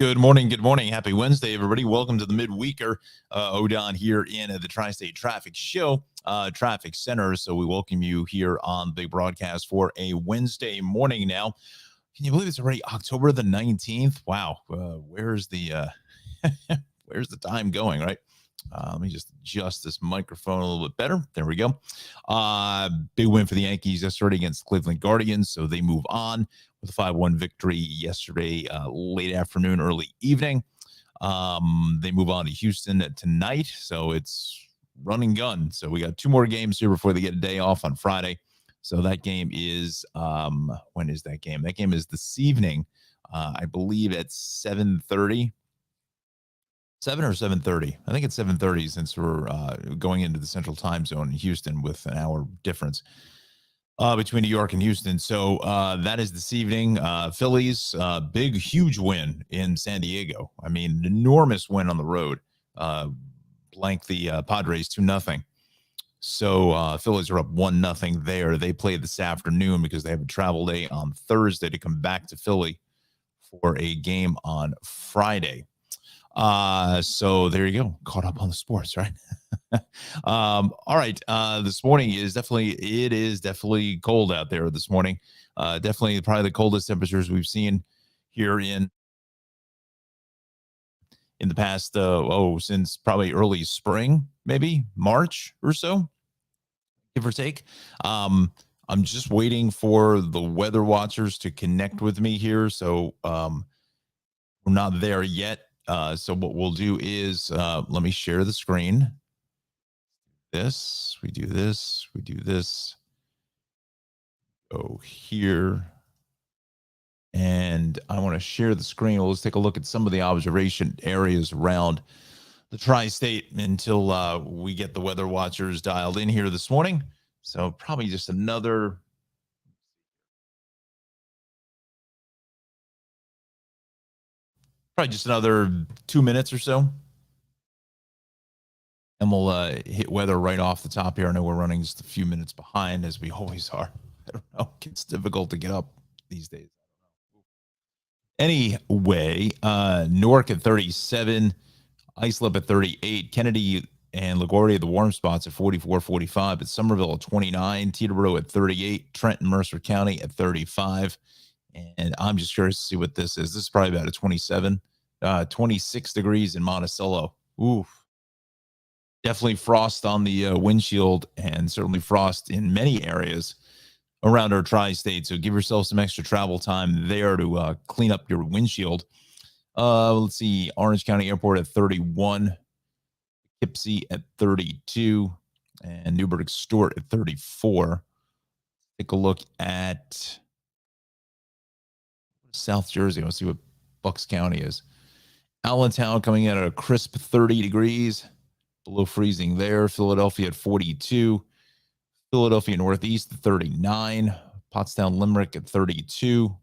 Good morning. Good morning. Happy Wednesday, everybody. Welcome to the midweeker. Odon here in the Tri-State Traffic Show, Traffic Center. So we welcome you here on the broadcast for a Wednesday morning now. Can you believe it's already October the 19th? Wow. Where's the where's the time going, right? Let me just adjust this microphone a little bit better. There we go. Big win for the Yankees yesterday against the Cleveland Guardians. So they move on with a 5-1 victory yesterday, late afternoon, early evening. They move on to Houston tonight. So it's run and gun. So we got two more games here before they get a day off on Friday. So that game is, when is that game? That game is this evening, I believe at 7:30. 7 or 7:30. I think it's 7:30 since we're going into the central time zone in Houston with an hour difference between New York and Houston. So that is this evening. Phillies, big, huge win in San Diego. I mean, an enormous win on the road. Blank the Padres 2-0. So Phillies are up 1-0 there. They play this afternoon because they have a travel day on Thursday to come back to Philly for a game on Friday. So there you go. Caught up on the sports, right? All right. This morning is definitely cold out there this morning. Definitely probably the coldest temperatures we've seen here in the past, since probably early spring, maybe March or so, give or take. I'm just waiting for the weather watchers to connect with me here. So, we're not there yet. So what we'll do is let me share the screen. We do this. Go here. And I want to share the screen. Let's take a look at some of the observation areas around the tri-state until we get the weather watchers dialed in here this morning. So probably just another 2 minutes or so. And we'll hit weather right off the top here. I know we're running just a few minutes behind, as we always are. I don't know. It's difficult to get up these days. Anyway, Newark at 37, Islip at 38, Kennedy and LaGuardia, the warm spots at 44, 45, at Somerville at 29, Teterboro at 38, Trenton, Mercer County at 35. And I'm just curious to see what this is. This is probably about a 27, 26 degrees in Monticello. Oof. Definitely frost on the windshield, and certainly frost in many areas around our tri-state. So give yourself some extra travel time there to clean up your windshield. Let's see, Orange County Airport at 31, Poughkeepsie at 32, and Newburgh Stewart at 34. Take a look at South Jersey. Let's see what Bucks County is. Allentown coming in at a crisp 30 degrees. Below freezing there. Philadelphia at 42. Philadelphia Northeast at 39. Pottstown Limerick at 32.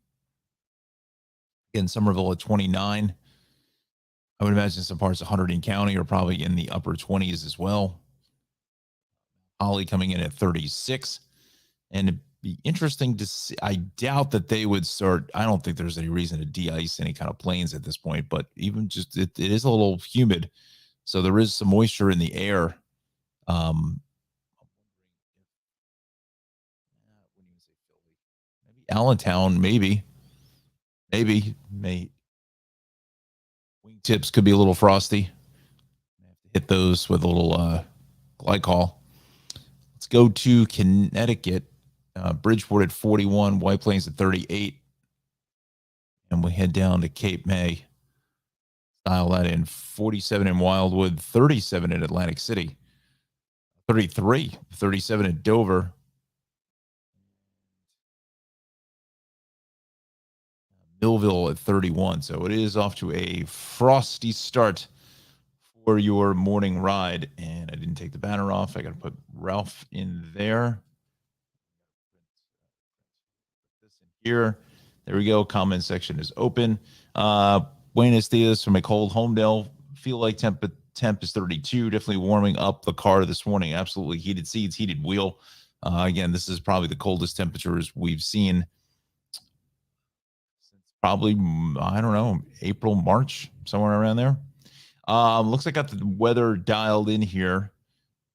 Again, Somerville at 29. I would imagine some parts of Hunterdon County are probably in the upper 20s as well. Holly coming in at 36. And it'd be interesting to see. I doubt that they would start. I don't think there's any reason to de-ice any kind of planes at this point, but even just it is a little humid. So there is some moisture in the air. Maybe Allentown, maybe. Wingtips could be a little frosty. Hit those with a little glycol. Let's go to Connecticut. Bridgeport at 41, White Plains at 38. And we head down to Cape May. Dial that in. 47 in Wildwood, 37 in Atlantic City, 33, 37 at Dover. Millville at 31. So it is off to a frosty start for your morning ride. And I didn't take the banner off. I got to put Ralph in there. This in here. There we go. Comment section is open. Buenos dias from a cold Homedale. Feel like temp is 32. Definitely warming up the car this morning. Absolutely heated seats, heated wheel. Again, this is probably the coldest temperatures we've seen since probably, I don't know, April, March, somewhere around there. Looks like I got the weather dialed in here.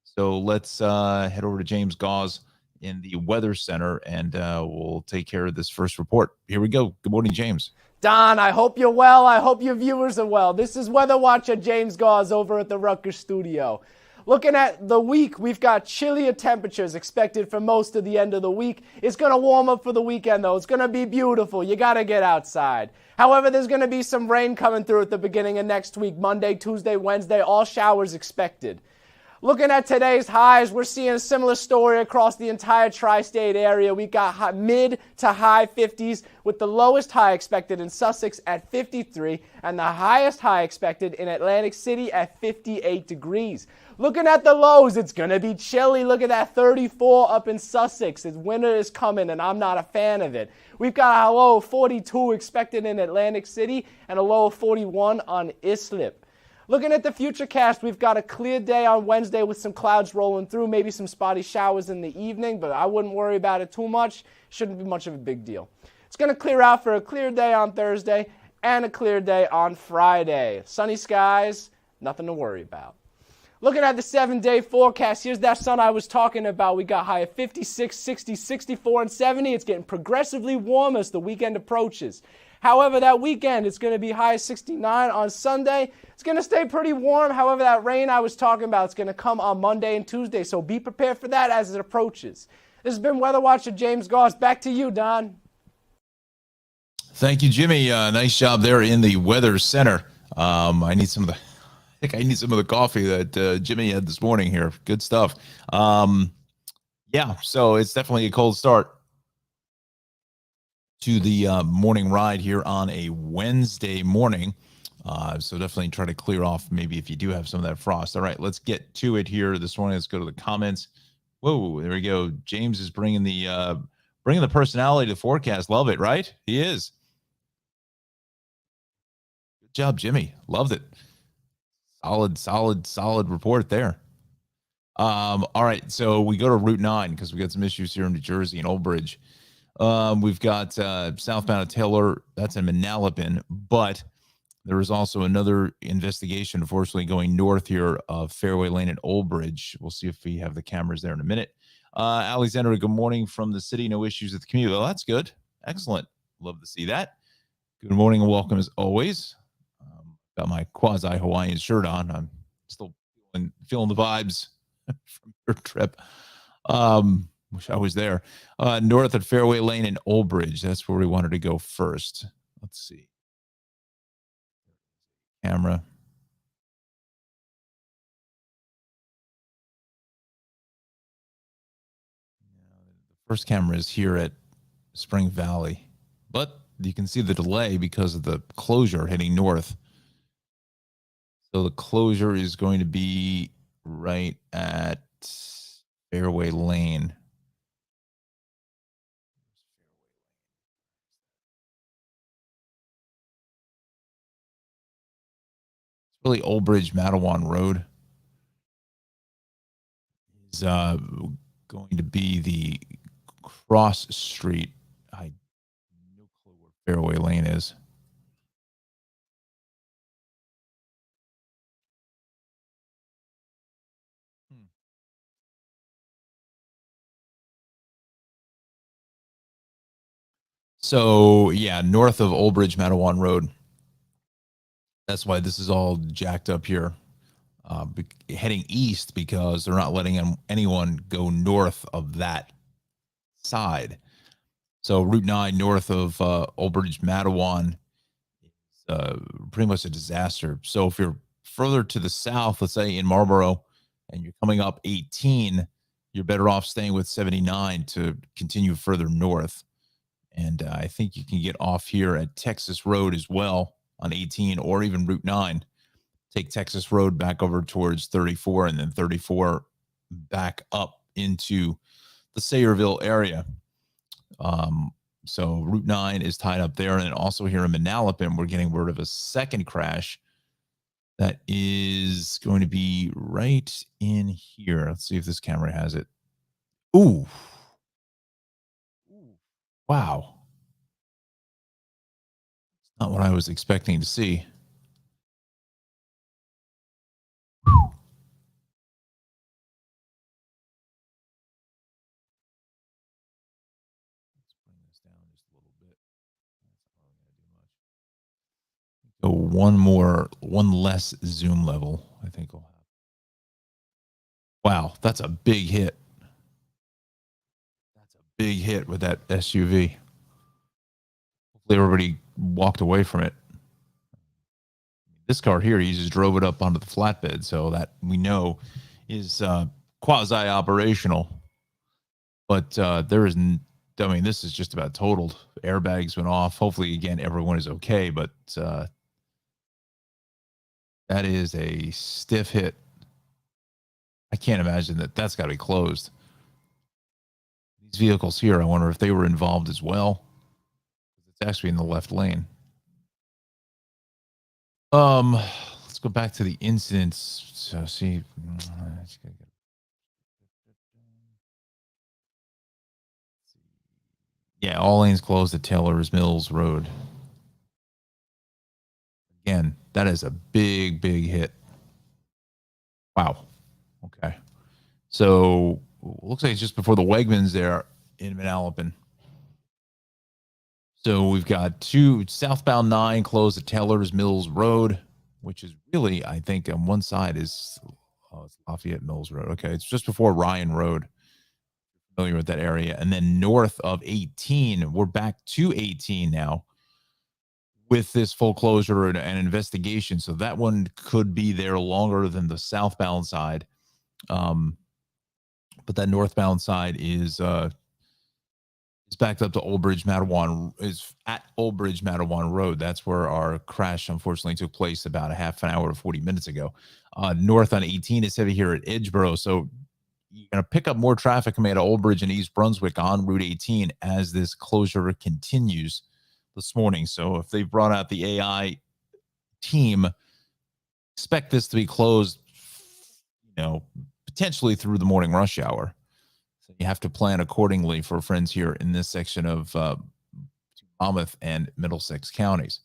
So let's head over to James Gauze in the Weather Center and we'll take care of this first report. Here we go. Good morning, James. Don, I hope you're well. I hope your viewers are well. This is Weather Watcher James Gauze over at the Rutgers studio. Looking at the week, we've got chillier temperatures expected for most of the end of the week. It's going to warm up for the weekend, though. It's going to be beautiful. You got to get outside. However, there's going to be some rain coming through at the beginning of next week, Monday, Tuesday, Wednesday, all showers expected. Looking at today's highs, we're seeing a similar story across the entire tri-state area. We got mid to high 50s with the lowest high expected in Sussex at 53 and the highest high expected in Atlantic City at 58 degrees. Looking at the lows, it's going to be chilly. Look at that 34 up in Sussex. Winter is coming and I'm not a fan of it. We've got a low of 42 expected in Atlantic City and a low of 41 on Islip. Looking at the futurecast, we've got a clear day on Wednesday with some clouds rolling through, maybe some spotty showers in the evening, but I wouldn't worry about it too much. Shouldn't be much of a big deal. It's going to clear out for a clear day on Thursday and a clear day on Friday. Sunny skies, nothing to worry about. Looking at the 7-day forecast, here's that sun I was talking about. We got high of 56, 60, 64, and 70. It's getting progressively warmer as the weekend approaches. However, that weekend, it's going to be high 69 on Sunday. It's going to stay pretty warm. However, that rain I was talking about is going to come on Monday and Tuesday, so be prepared for that as it approaches. This has been Weather Watcher James Gauze. Back to you, Don. Thank you, Jimmy. Nice job there in the Weather Center. I need some of the, I think I need some of the coffee that Jimmy had this morning here. Good stuff. Yeah, so it's definitely a cold start to the morning ride here on a Wednesday morning. So definitely try to clear off maybe if you do have some of that frost. All right, let's get to it here this morning. Let's go to the comments. Whoa, there we go. James is bringing the personality to the forecast. Love it, right? He is. Good job, Jimmy. Loved it. Solid report there. All right, so we go to Route 9 because we got some issues here in New Jersey and Old Bridge. We've got southbound of Taylor, that's in Manalapan, but there is also another investigation, unfortunately, going north here of Fairway Lane and Old Bridge. We'll see if we have the cameras there in a minute. Alexander, good morning from the city. No issues with the commute. Well, that's good. Excellent. Love to see that. Good morning and welcome as always. Got my quasi-Hawaiian shirt on. I'm still feeling the vibes from your trip. Wish I was there. North at Fairway Lane and Old Bridge. That's where we wanted to go first. Let's see. Camera. The first camera is here at Spring Valley, but you can see the delay because of the closure heading north. So the closure is going to be right at Fairway Lane. It's really Old Bridge Matawan Road is going to be the cross street. I have no clue where Fairway Lane is. So yeah, north of Old Bridge Matawan Road. That's why this is all jacked up here. Heading east because they're not letting anyone go north of that side. So Route 9 north of Old Bridge Matawan is pretty much a disaster. So if you're further to the south, let's say in Marlboro, and you're coming up 18, you're better off staying with 79 to continue further north. And I think you can get off here at Texas Road as well on 18 or even Route 9. Take Texas Road back over towards 34 and then 34 back up into the Sayreville area. So Route 9 is tied up there. And also here in Manalapan, we're getting word of a second crash that is going to be right in here. Let's see if this camera has it. Ooh. Wow. Not what I was expecting to see. Let's bring this down just a little bit. That's not really going to do much. So one less zoom level, I think we'll have. Wow, that's a big hit. That's a big hit with that SUV. Hopefully everybody walked away from it. This car here, he just drove it up onto the flatbed, so that we know is quasi-operational. But there is, I mean, this is just about totaled. Airbags went off. Hopefully, again, everyone is okay, but that is a stiff hit. I can't imagine that that's got to be closed. These vehicles here, I wonder if they were involved as well. It's actually in the left lane. Let's go back to the incidents. So see, yeah, all lanes closed at Taylor's Mills Road. Again, that is a big, big hit. Wow. Okay. So looks like it's just before the Wegmans there in Manalapan. So we've got two southbound 9 closed at Taylor's Mills Road, which is really, I think, on one side is it's Lafayette Mills Road. Okay, it's just before Ryan Road. Familiar with that area. And then north of 18, we're back to 18 now with this full closure and investigation. So that one could be there longer than the southbound side. But that northbound side is backed up to Old Bridge Mattawan, is at Old Bridge Mattawan Road. That's where our crash unfortunately took place about a half an hour to 40 minutes ago. North on 18 is heavy here at Edgeboro. So you're going to pick up more traffic coming out of Old Bridge and East Brunswick on Route 18 as this closure continues this morning. So if they've brought out the AI team, expect this to be closed, potentially through the morning rush hour. So you have to plan accordingly for friends here in this section of Monmouth and Middlesex counties.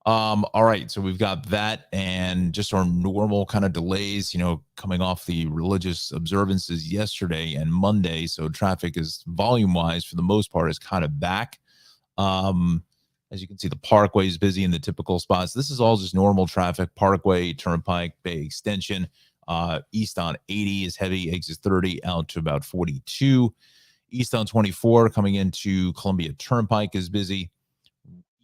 All right, so we've got that and just our normal kind of delays, coming off the religious observances yesterday and Monday. So traffic is volume-wise, for the most part, is kind of back. As you can see, the Parkway is busy in the typical spots. This is all just normal traffic. Parkway, Turnpike, Bay Extension. East on 80 is heavy, exit 30 out to about 42. East on 24 coming into Columbia Turnpike is busy.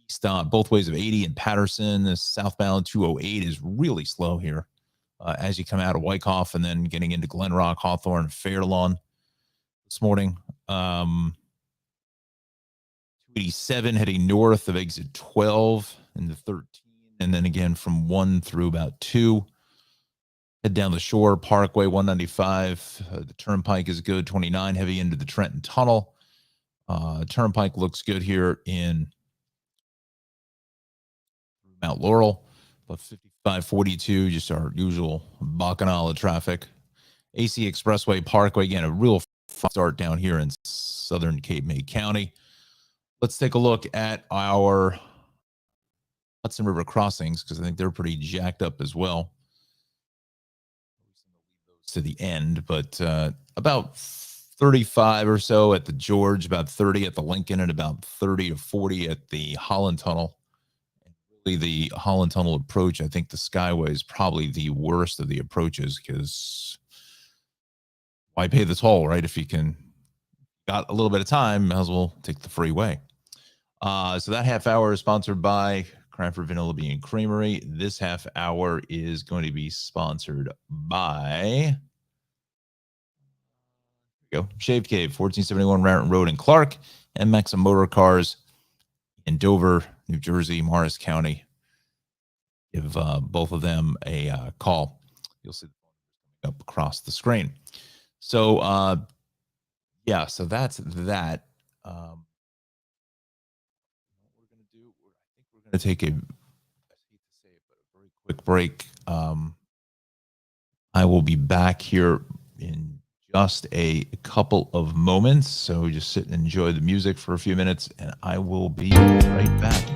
East on both ways of 80 and Patterson. The southbound 208 is really slow here as you come out of Wyckoff and then getting into Glen Rock, Hawthorne, Fairlawn this morning. 287 heading north of exit 12 into 13, and then again from 1 through about 2. Head down the shore, Parkway 195. The Turnpike is good. 29 heavy into the Trenton Tunnel. Turnpike looks good here in Mount Laurel. About 5542, just our usual bacchanal traffic. AC Expressway, Parkway, again, a real start down here in southern Cape May County. Let's take a look at our Hudson River crossings because I think they're pretty jacked up as well. To the end, but about 35 or so at the George, about 30 at the Lincoln, and about 30 to 40 at the Holland Tunnel. And really, the Holland Tunnel approach, I think the Skyway is probably the worst of the approaches because why pay the toll, right? If you got a little bit of time, might as well take the freeway. So that half hour is sponsored by Cranford Vanilla Bean Creamery. This half hour is going to be sponsored by Shave Cave, 1471 Raritan Road in Clark, and Maxim Motor Cars in Dover, New Jersey, Morris County. Give both of them a call. You'll see the phone up across the screen. So, so that's that. What we're going to do, I think we're going to take a very quick break. I will be back here in just a couple of moments. So just sit and enjoy the music for a few minutes, and I will be right back.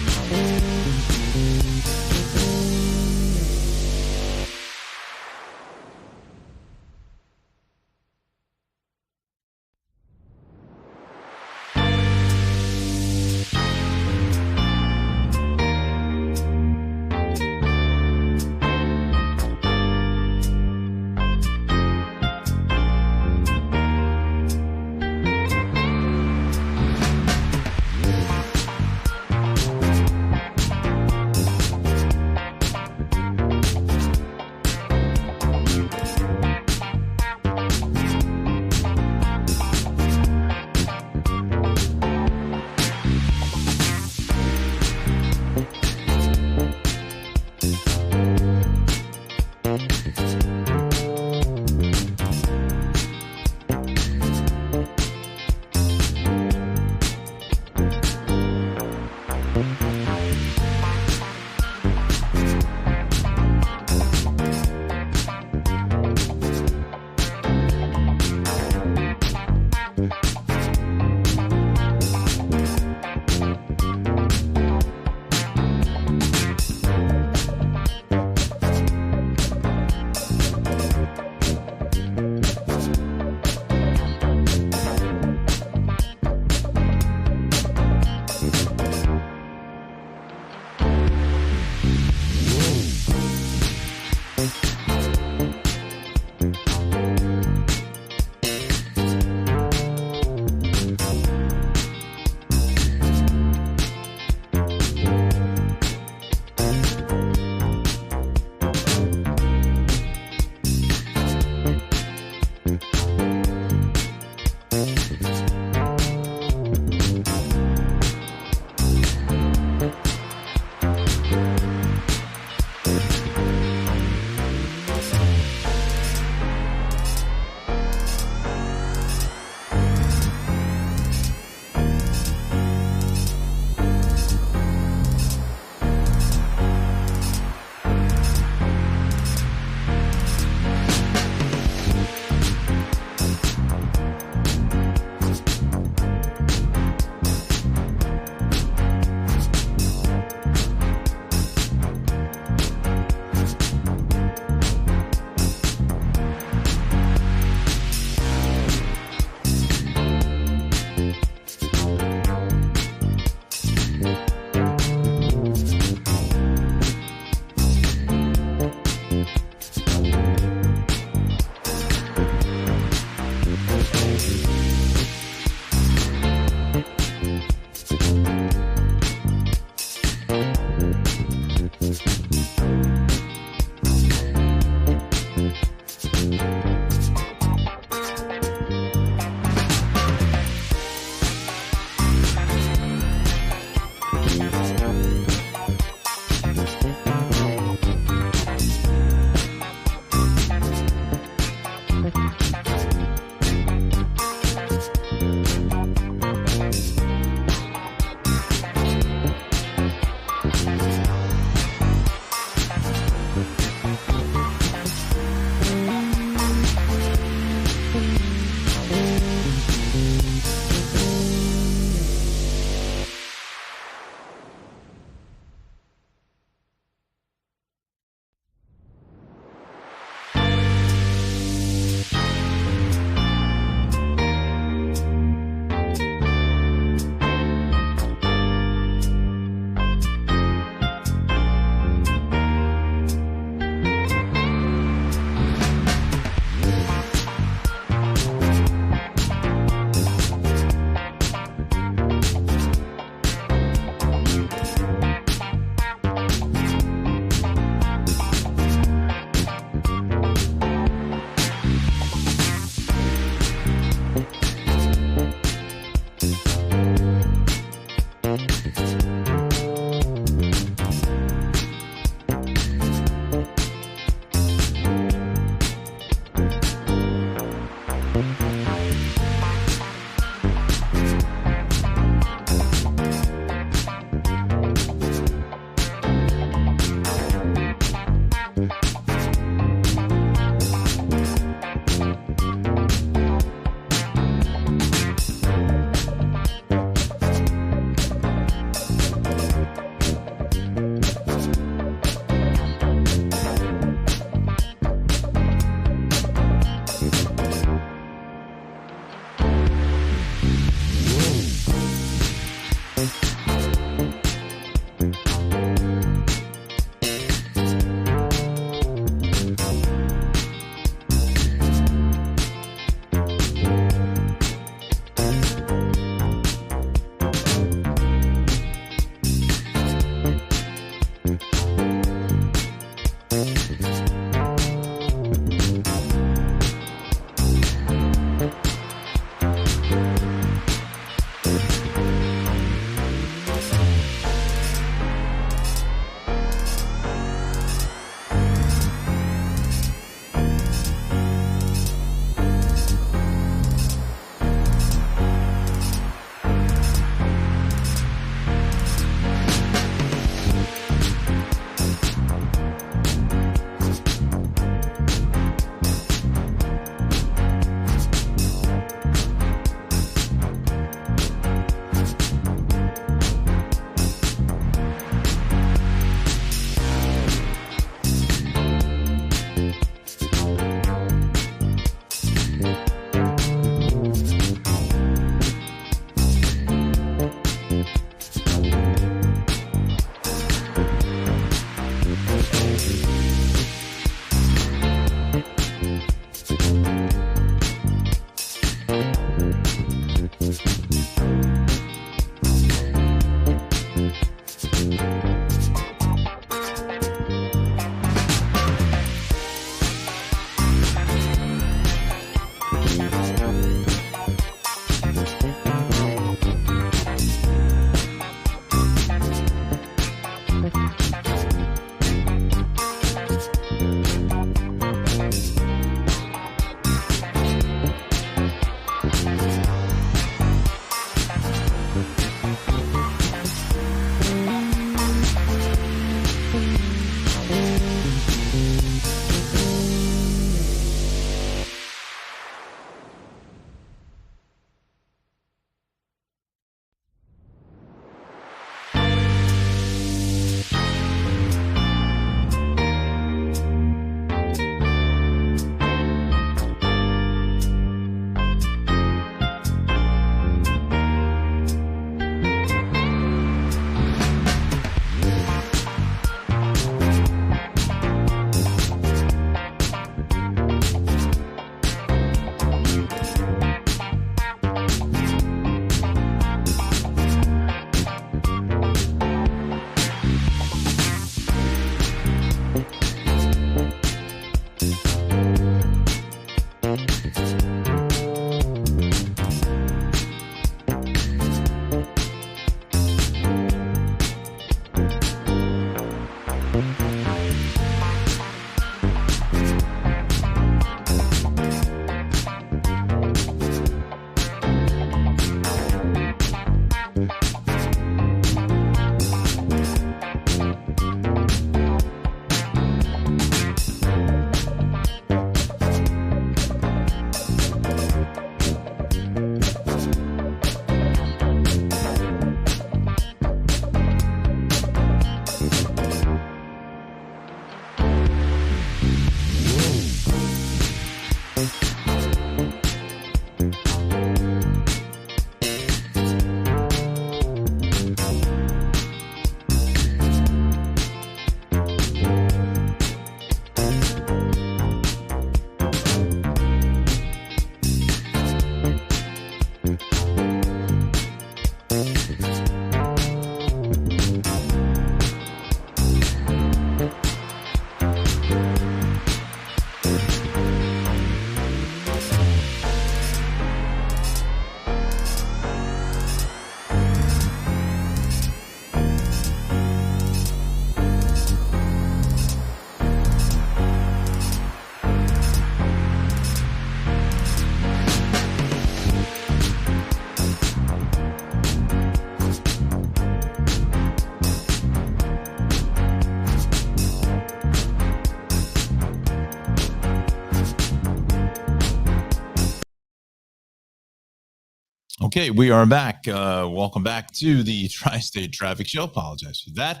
Okay, we are back. Welcome back to the Tri-State Traffic Show. Apologize for that.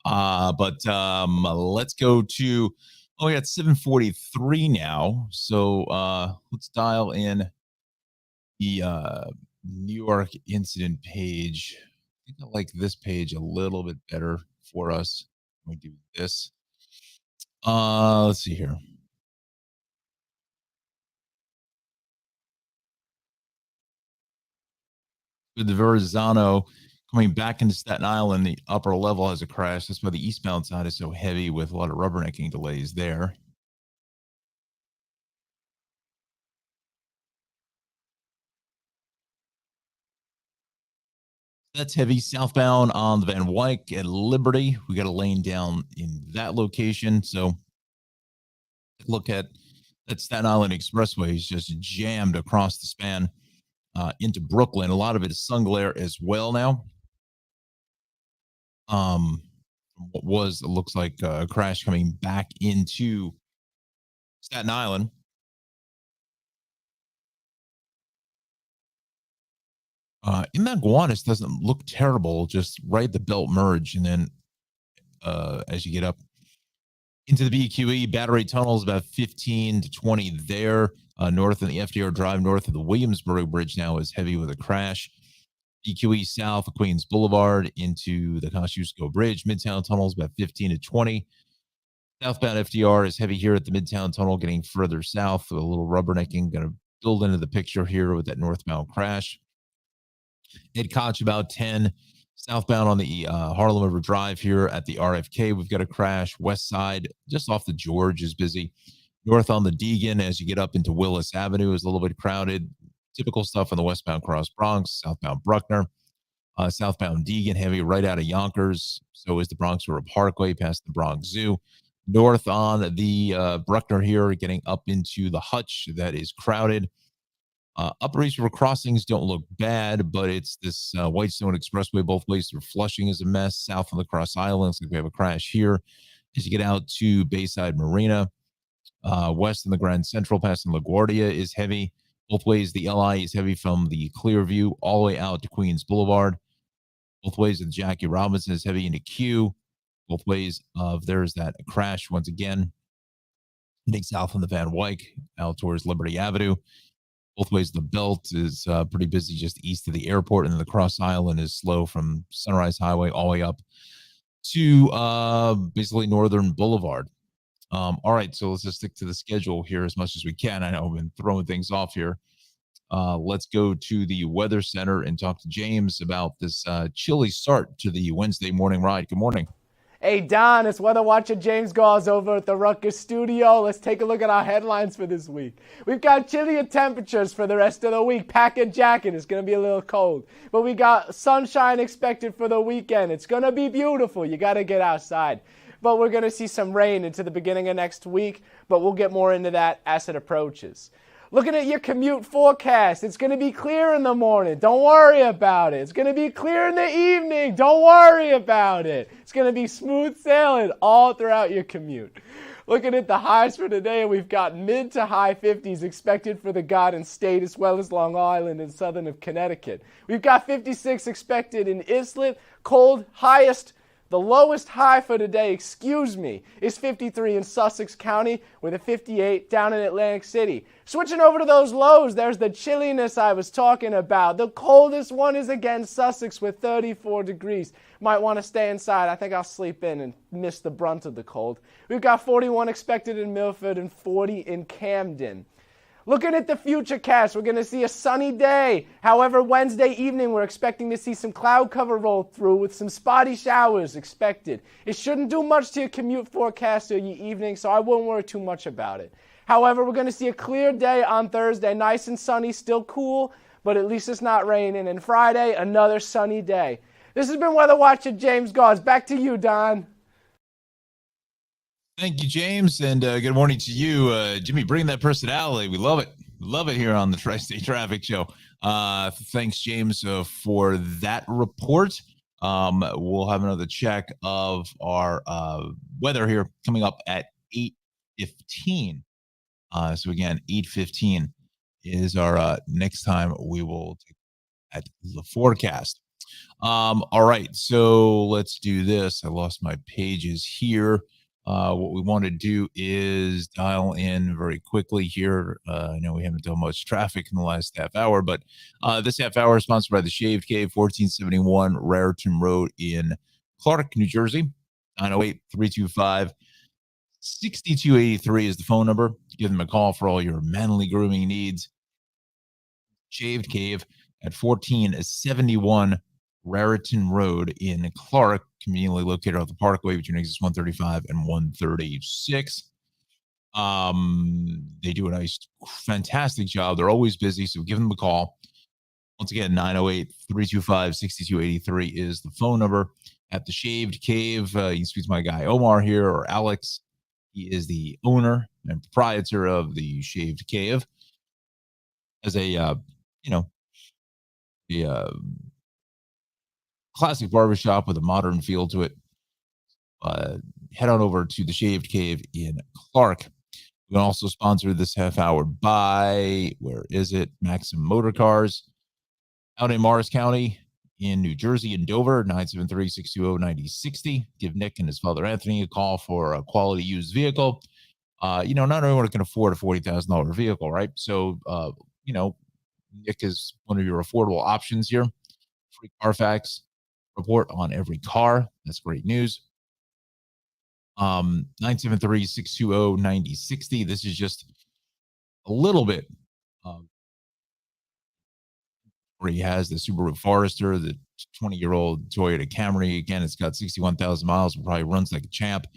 But let's go to, oh, yeah, it's 7:43 now. So let's dial in the New York incident page. I think I like this page a little bit better for us. Let me do this. Let's see here. With the Verrazano coming back into Staten Island, the upper level has a crash. That's why the eastbound side is so heavy with a lot of rubbernecking delays there. That's heavy southbound on the Van Wyck at Liberty. We got a lane down in that location. So look at that Staten Island Expressway is just jammed across the span into Brooklyn. A lot of it is sun glare as well now. What was, it looks like a crash coming back into Staten Island. Inbound Gowanus doesn't look terrible, just right at the belt merge. And then as you get up into the BQE, Battery Tunnel is about 15 to 20 there. North of the FDR Drive, north of the Williamsburg Bridge now is heavy with a crash. BQE south of Queens Boulevard into the Kosciuszko Bridge. Midtown Tunnel is about 15 to 20. Southbound FDR is heavy here at the Midtown Tunnel, getting further south. A little rubbernecking going to build into the picture here with that northbound crash. Ed Koch about 10. Southbound on the Harlem River Drive here at the RFK, we've got a crash. West side, just off the George, is busy. North on the Deegan, as you get up into Willis Avenue, is a little bit crowded. Typical stuff on the westbound Cross Bronx, southbound Bruckner. Southbound Deegan, heavy right out of Yonkers. So is the Bronx River Parkway past the Bronx Zoo. North on the Bruckner here, getting up into the Hutch, that is crowded. Upper East River crossings don't look bad, but it's this Whitestone Expressway both ways through Flushing is a mess. South on the Cross Islands, like we have a crash here. As you get out to Bayside Marina, west in the Grand Central, passing LaGuardia is heavy. Both ways, the LI is heavy from the Clearview all the way out to Queens Boulevard. Both ways of Jackie Robinson is heavy into Q. Both ways of there's that crash once again. Heading south on the Van Wyck out towards Liberty Avenue. Both ways, the belt is pretty busy just east of the airport, and then the Cross Island is slow from Sunrise Highway all the way up to basically Northern Boulevard. All right, so let's just stick to the schedule here as much as we can. I know I've been throwing things off here. Let's go to the Weather Center and talk to James about this chilly start to the Wednesday morning ride. Good morning. Hey, Don, it's Weather Watcher James Gauze over at the Rutgers studio. Let's take a look at our headlines for this week. We've got chillier temperatures for the rest of the week. Pack a jacket. It's going to be a little cold. But we got sunshine expected for the weekend. It's going to be beautiful. You got to get outside. But we're going to see some rain into the beginning of next week. But we'll get more into that as it approaches. Looking at your commute forecast, it's going to be clear in the morning. Don't worry about it. It's going to be clear in the evening. Don't worry about it. It's going to be smooth sailing all throughout your commute. Looking at the highs for today, we've got mid to high 50s expected for the Garden State as well as Long Island and southern of Connecticut. We've got 56 expected in Islip. Cold, highest. The lowest high for today, is 53 in Sussex County with a 58 down in Atlantic City. Switching over to those lows, there's the chilliness I was talking about. The coldest one is again Sussex with 34 degrees. Might want to stay inside. I think I'll sleep in and miss the brunt of the cold. We've got 41 expected in Milford and 40 in Camden. Looking at the futurecast, we're going to see a sunny day. However, Wednesday evening, we're expecting to see some cloud cover roll through with some spotty showers expected. It shouldn't do much to your commute forecast or your evening, so I wouldn't worry too much about it. However, we're going to see a clear day on Thursday, nice and sunny, still cool, but at least it's not raining. And Friday, another sunny day. This has been Weather Watcher James Gauze. Back to you, Don. Thank you, James, and good morning to you, Jimmy. Bring that personality. We love it. Love it here on the Tri-State Traffic Show. Thanks, James, for that report. We'll have another check of our weather here coming up at 8:15. So again, 8:15 is our next time we will take at the forecast. All right, so let's do this. I lost my pages here. What we want to do is dial in very quickly here. I know we haven't done much traffic in the last half hour, but this half hour is sponsored by the Shaved Cave, 1471 Raritan Road in Clark, New Jersey. 908 325 6283 is the phone number. Give them a call for all your manly grooming needs. Shaved Cave at 1471 Raritan Road in Clark, conveniently located off the Parkway between exits 135 and 136. They do a nice, fantastic job. They're always busy, so give them a call. Once again, 908 325 6283 is the phone number at the Shaved Cave. You can speak to my guy Omar here or Alex. He is the owner and proprietor of the Shaved Cave. As a, the classic barbershop with a modern feel to it. Head on over to the Shaved Cave in Clark. We can also sponsor this half hour by, where is it? Maxim Motor Cars out in Morris County in New Jersey in Dover, 973-620-9060. Give Nick and his father Anthony a call for a quality used vehicle. Not everyone can afford a $40,000 vehicle, right? So, Nick is one of your affordable options here. Free Carfax report on every car. That's great news. 973-620-9060. This is just a little bit where he has the Subaru Forester, the 20-year-old Toyota Camry. Again, it's got 61,000 miles. It probably runs like a champ.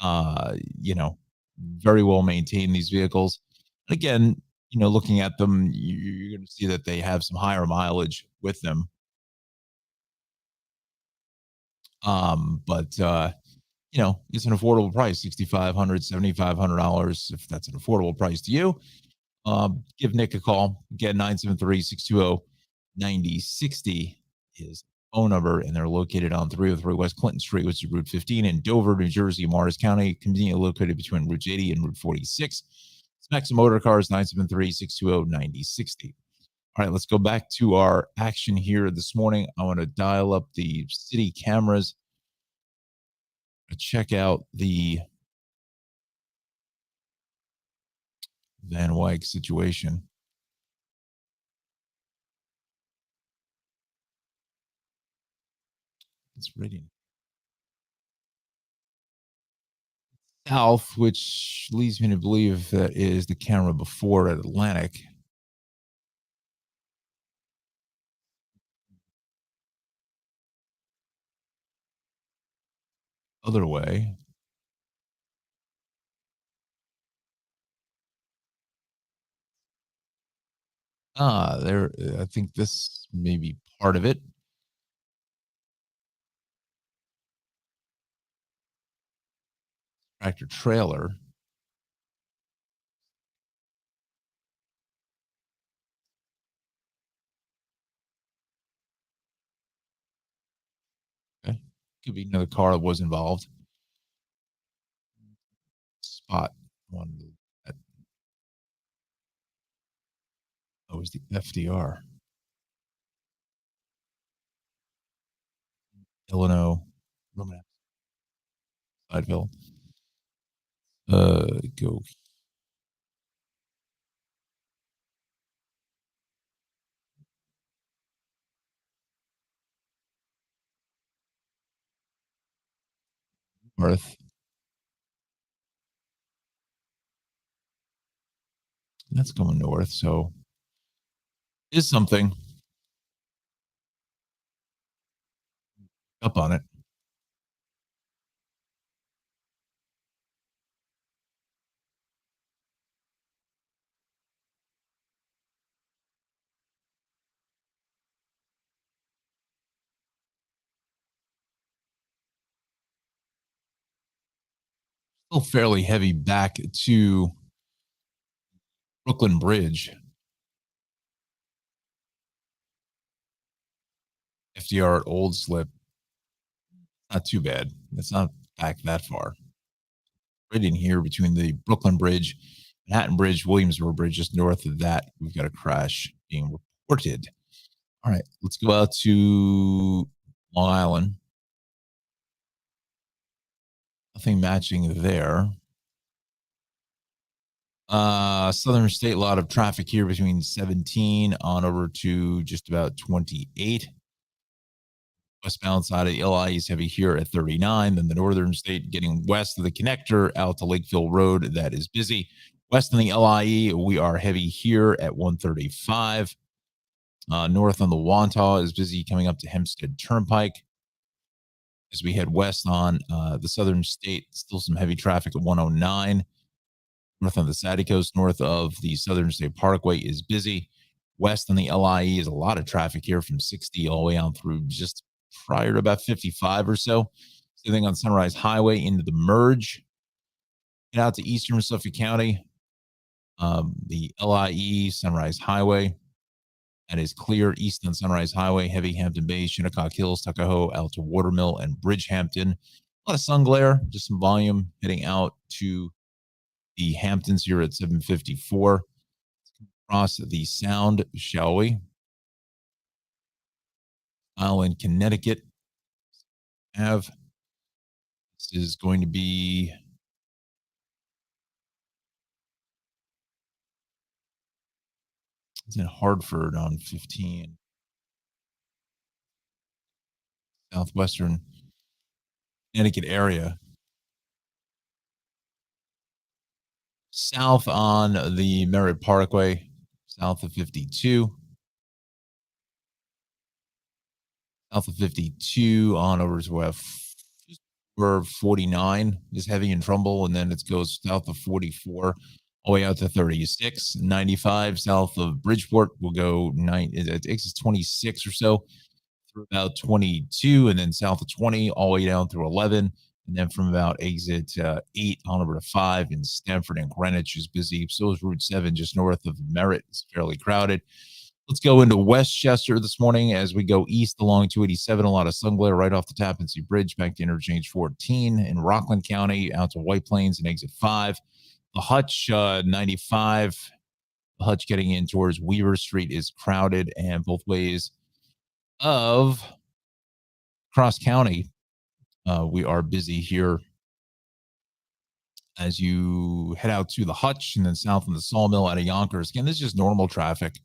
Very well maintained, these vehicles. And again, looking at them, you're going to see that they have some higher mileage with them. But it's an affordable price, $6,500, $7,500. If that's an affordable price to you, give Nick a call. Again, 973-620-9060 is the phone number, and they're located on 303 West Clinton Street, which is Route 15 in Dover, New Jersey, Morris County, conveniently located between Route 80 and Route 46. It's Maxim Motor Cars, 973-620-9060. All right, let's go back to our action here this morning. I want to dial up the city cameras. Check out the Van Wyck situation. It's reading south, which leads me to believe that is the camera before at Atlantic. Other way. There. I think this may be part of it. Tractor trailer. Okay. Could be another car that was involved. Spot one. That was the FDR. Illinois. Roman. Sideville. Go. North. That's going north, so is something up on it. Still fairly heavy back to Brooklyn Bridge. FDR at Old Slip. Not too bad. It's not back that far. Right in here between the Brooklyn Bridge, Manhattan Bridge, Williamsburg Bridge, just north of that, we've got a crash being reported. All right, let's go out to Long Island. Nothing matching there. Southern State, a lot of traffic here between 17 on over to just about 28. Westbound side of the LI is heavy here at 39. Then the Northern State getting west of the connector out to Lakeville Road, that is busy. West on the LIE, we are heavy here at 135. North on the Wantagh is busy coming up to Hempstead Turnpike. As we head west on the Southern State, still some heavy traffic at 109. North on the Saddie Coast, north of the Southern State Parkway is busy. West on the LIE is a lot of traffic here from 60 all the way on through just prior to about 55 or so. Same thing on Sunrise Highway into the merge. Get out to Eastern Suffolk County. The LIE, Sunrise Highway, that is clear east on Sunrise Highway, heavy Hampton Bays, Shinnecock Hills, Tuckahoe, out to Watermill and Bridgehampton. A lot of sun glare, just some volume heading out to the Hamptons here at 754. Across the Sound, shall we? Island, Connecticut. This is going to be it's in Hartford on 15. Southwestern Connecticut area. South on the Merritt Parkway, south of 52. South of 52 on over to where 49 is heavy in Trumbull, and then it goes south of 44 all the way out to 36. 95 south of Bridgeport will go it takes 26 or so through about 22, and then south of 20 all the way down through 11. And then from about exit 8 on over to 5 in Stamford and Greenwich is busy. So is Route 7 just north of Merritt. It's fairly crowded. Let's go into Westchester this morning as we go east along 287. A lot of sun glare right off the Tappan Zee Bridge back to interchange 14 in Rockland County out to White Plains and exit 5. The Hutch 95. The Hutch getting in towards Weaver Street is crowded, and both ways of Cross County, we are busy here as you head out to the Hutch and then south in the Sawmill out of Yonkers. Again, this is just normal traffic,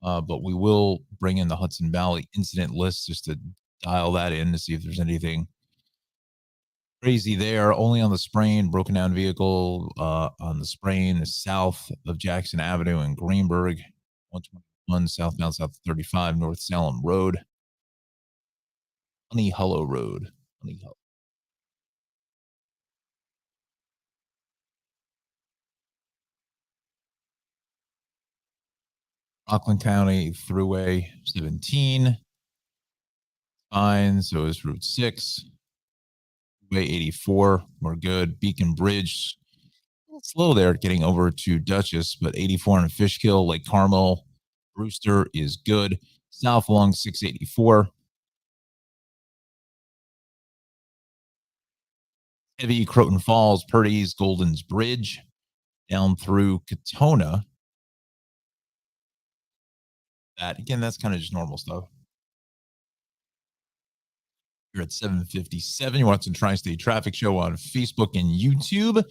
but we will bring in the Hudson Valley incident list just to dial that in to see if there's anything crazy there. Only on the Sprain, broken down vehicle on the Sprain south of Jackson Avenue in Greenberg, 121 southbound south 35 North Salem Road. Honey Hollow Road. Honey Hollow. Rockland County Thruway 17. Fine. So is Route 6. Way 84. We're good. Beacon Bridge. A little slow there getting over to Dutchess, but 84 and Fishkill, Lake Carmel, Brewster is good. South along 684. Heavy Croton Falls, Purdy's, Golden's Bridge, down through Katona. That again, that's kind of just normal stuff. You're at 7:57. You're watching Tri-State Traffic Show on Facebook and YouTube.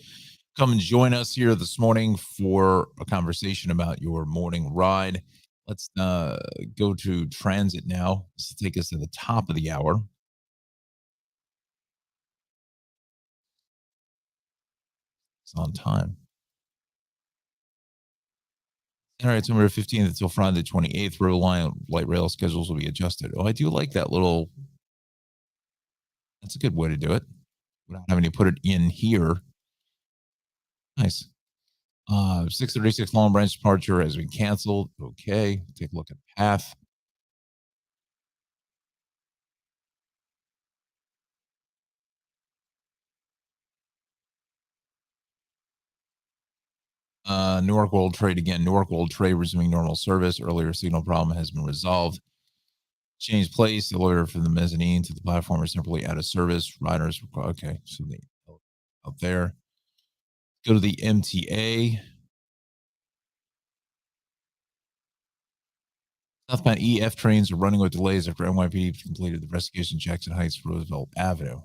Come and join us here this morning for a conversation about your morning ride. Let's go to transit now. This will take us to the top of the hour. It's on time. All right, September 15th until Friday the 28th, Rhode Island light rail schedules will be adjusted. Oh, I do like that little. That's a good way to do it without having to put it in here. Nice. 636 Long Branch departure has been canceled. Okay, take a look at path. Newark World Trade again. Newark World Trade resuming normal service. Earlier signal problem has been resolved. Change place. The lawyer from the mezzanine to the platform are simply out of service. Riders. Okay, so they out there. Go to the MTA. Southbound EF trains are running with delays after NYPD completed the investigation Jackson Heights Roosevelt Avenue.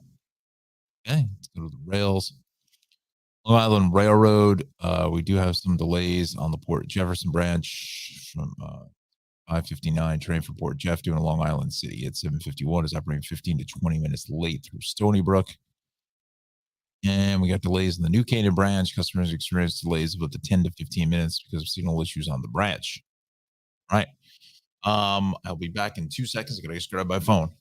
Okay, let's go to the rails. Long Island Railroad, we do have some delays on the Port Jefferson branch from 5:59 train from Port Jeff doing Long Island City at 7:51 is operating 15 to 20 minutes late through Stony Brook. And we got delays in the New Canaan branch. Customers experienced delays of up to 10 to 15 minutes because of signal issues on the branch. All right. I'll be back in 2 seconds. I gotta just grab my phone.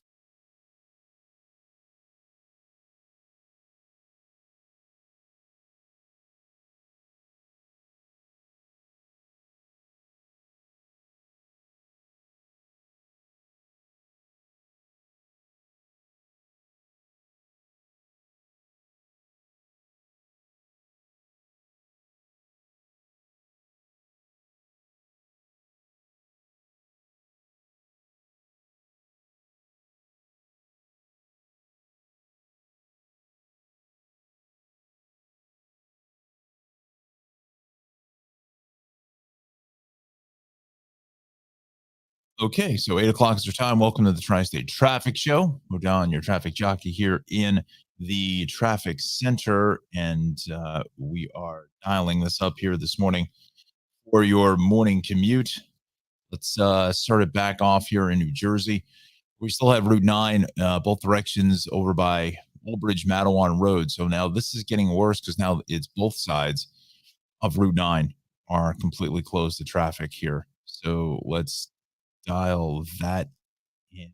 Okay, so 8 o'clock is your time. Welcome to the Tri-State Traffic Show. We're Don, your traffic jockey here in the traffic center, and we are dialing this up here this morning for your morning commute. Let's start it back off here in New Jersey. We still have Route 9, both directions over by Old Bridge Mattawan Road. So now this is getting worse because now it's both sides of Route 9 are completely closed to traffic here. So let's dial that in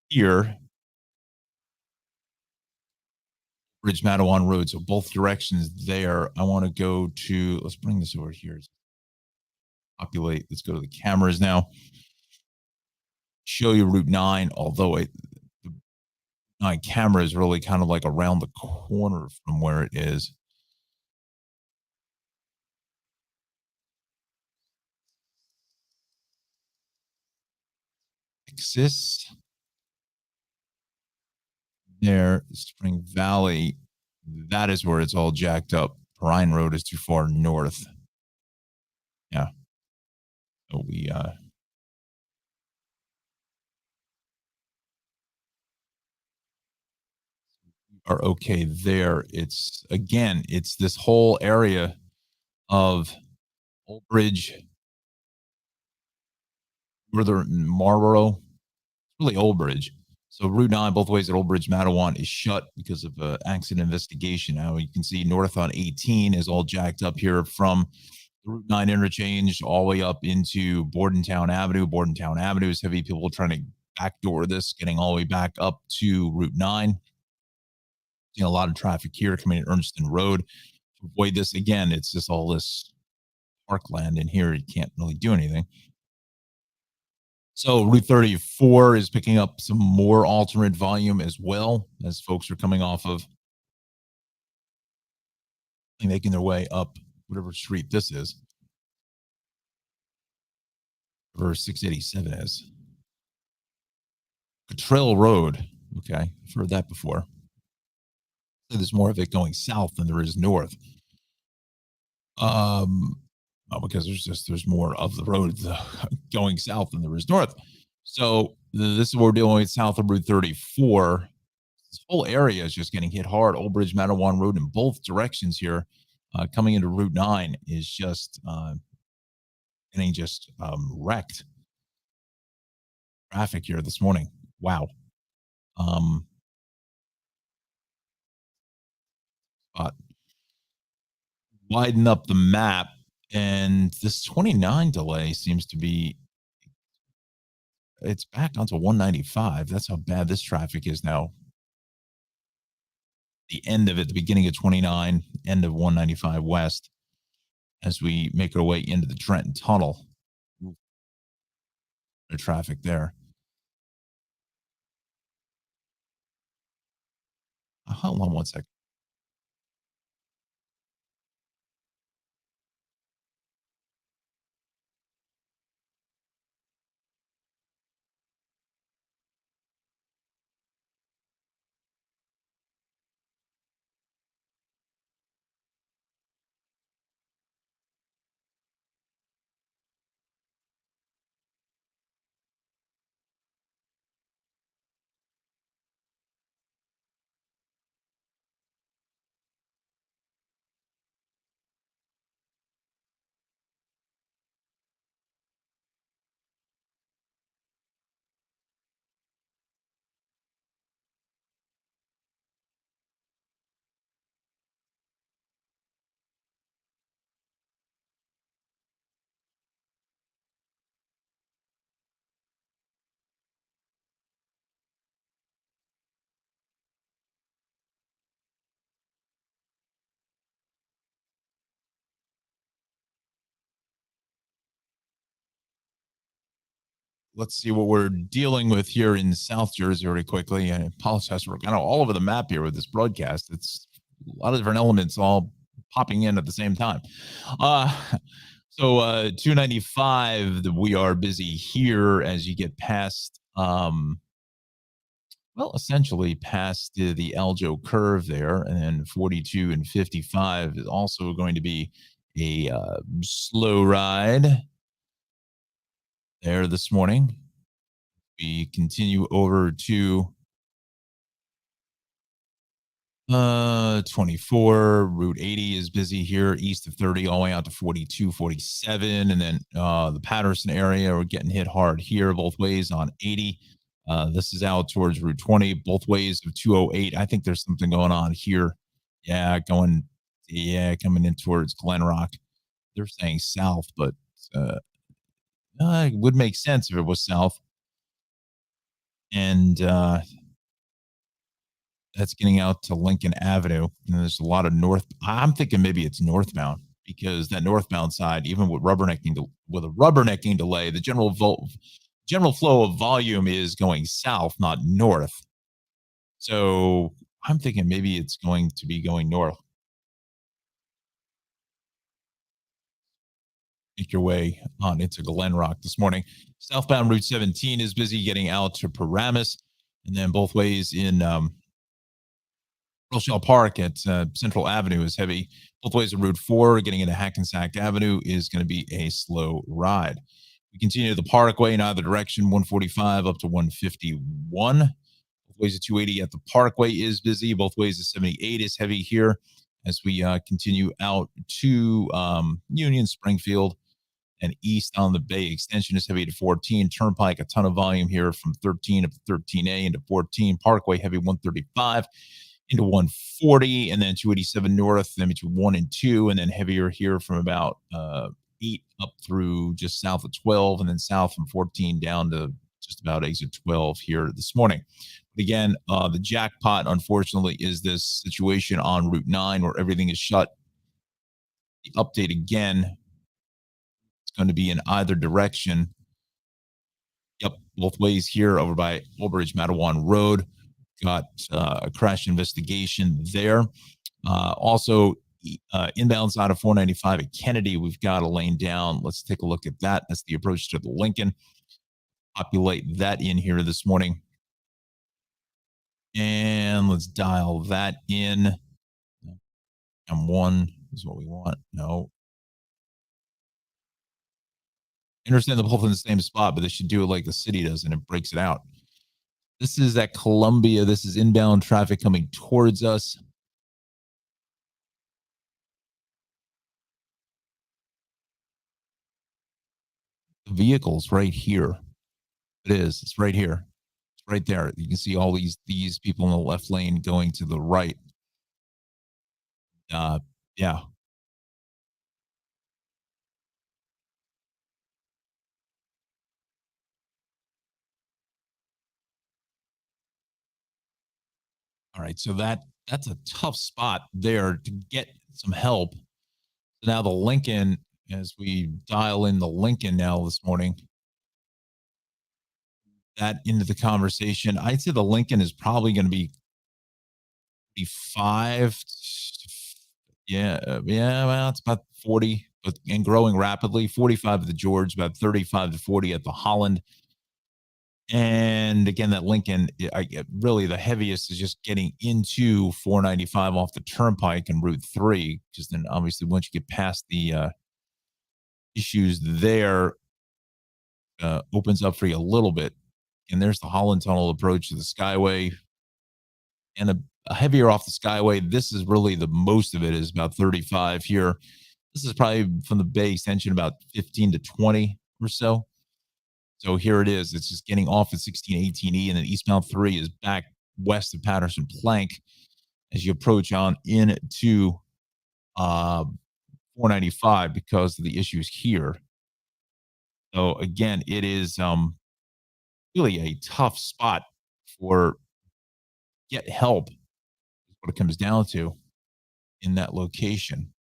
here. Bridge Mattawan Road. So both directions there. I want to go to, let's bring this over here. Populate. Let's go to the cameras now. Show you Route 9, although the 9 camera is really kind of like around the corner from where it is. Texas. There, Spring Valley. That is where it's all jacked up. Bryan Road is too far north. Yeah. So we are okay there. It's again, it's this whole area of Old Bridge, further Marlboro, really Old Bridge. So Route 9, both ways at Old Bridge, Mattawan is shut because of accident investigation. Now you can see north on 18 is all jacked up here from the Route 9 interchange all the way up into Bordentown Avenue. Bordentown Avenue is heavy. People trying to backdoor this, getting all the way back up to Route 9. Seeing a lot of traffic here coming in Ernston Road. To avoid this again, it's just all this parkland in here. You can't really do anything. So Route 34 is picking up some more alternate volume as well as folks are coming off of making their way up whatever street this is. Whatever 687 is. Cottrell Road. Okay. I've heard that before. So there's more of it going south than there is north. Because there's more of the road going south than there is north. So this is what we're dealing with south of Route 34. This whole area is just getting hit hard. Old Bridge, Mattawan Road in both directions here, coming into Route 9 is just getting just wrecked. Traffic here this morning. Wow. Widen up the map, and this 29 delay seems to be it's back onto 195. That's how bad this traffic is now. The end of it, the beginning of 29, end of 195 west, as we make our way into the Trenton Tunnel. The traffic there. Hold on one second. let's see what we're dealing with here in South Jersey really quickly. I apologize for kind of all over the map here with this broadcast. It's a lot of different elements all popping in at the same time. Uh, so 295, we are busy here as you get past, well, essentially past the Aljo curve there, and then 42 and 55 is also going to be a slow ride there this morning. We continue over to 24. Route 80 is busy here east of 30 all the way out to 42, 47, and then the Patterson area, we're getting hit hard here both ways on 80. This is out towards Route 20 both ways of 208. I think there's something going on here. Coming in towards Glen Rock. They're saying south, but uh, it would make sense if it was south. And that's getting out to Lincoln Avenue. And there's a lot of north. I'm thinking maybe it's northbound because that northbound side, even with with a rubbernecking delay, the general flow of volume is going south, not north. So I'm thinking maybe it's going to be going north. Make your way on into Glen Rock this morning. Southbound Route 17 is busy getting out to Paramus, and then both ways in Rochelle Park at Central Avenue is heavy. Both ways of Route 4 getting into Hackensack Avenue is going to be a slow ride. We continue the Parkway in either direction, 145 up to 151. Both ways of 280 at the Parkway is busy. Both ways of 78 is heavy here as we continue out to Union, Springfield, and east on the Bay Extension is heavy to 14. Turnpike, a ton of volume here from 13 up to 13A into 14. Parkway, heavy 135 into 140, and then 287 north, then between 1 and 2, and then heavier here from about 8 up through just south of 12, and then south from 14 down to just about exit 12 here this morning. But again, the jackpot, unfortunately, is this situation on Route 9 where everything is shut. The update again, it's going to be in either direction. Yep, both ways here over by Old Bridge Matawan Road. Got a crash investigation there. Also, inbound side of 495 at Kennedy, we've got a lane down. Let's take a look at that. That's the approach to the Lincoln. Populate that in here this morning. And let's dial that in. M1 is what we want. No. I understand they're both in the same spot, but they should do it like the city does, and it breaks it out. This is at Columbia. This is inbound traffic coming towards us. The vehicle's right here. It is. It's right here. It's right there. You can see all these people in the left lane going to the right. Yeah. All right. So that's a tough spot there to get some help. So now the Lincoln, as we dial in the Lincoln now this morning, that into the conversation, I'd say the Lincoln is probably going to be 5. Well, it's about 40, but and growing rapidly. 45 at the George, about 35 to 40 at the Holland. And again, that Lincoln, really the heaviest is just getting into 495 off the Turnpike and Route 3, because then obviously once you get past the issues there, opens up for you a little bit. And there's the Holland Tunnel approach to the Skyway, and a heavier off the Skyway. This is really the most of it is about 35 here. This is probably from the Bay Extension about 15 to 20 or so. So here it is. It's just getting off at 1618E, and then eastbound 3 is back west of Patterson Plank as you approach on into 495 because of the issues here. So again, it is really a tough spot for get help is what it comes down to in that location.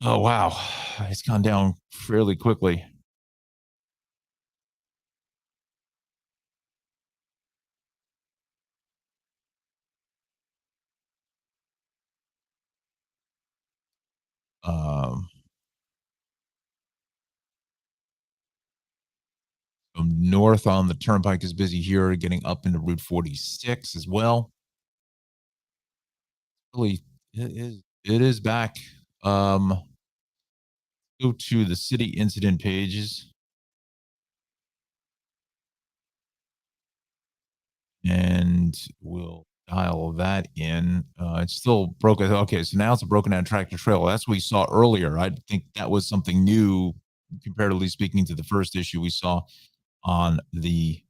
Oh wow, it's gone down fairly quickly. Um, so north on the turnpike is busy here, getting up into Route 46 as well. Really, it is back. Go to the city incident pages and we'll dial that in. It's still broken. Okay, so now it's a broken down tractor trailer. That's what we saw earlier. I think that was something new, comparatively speaking, to the first issue we saw on the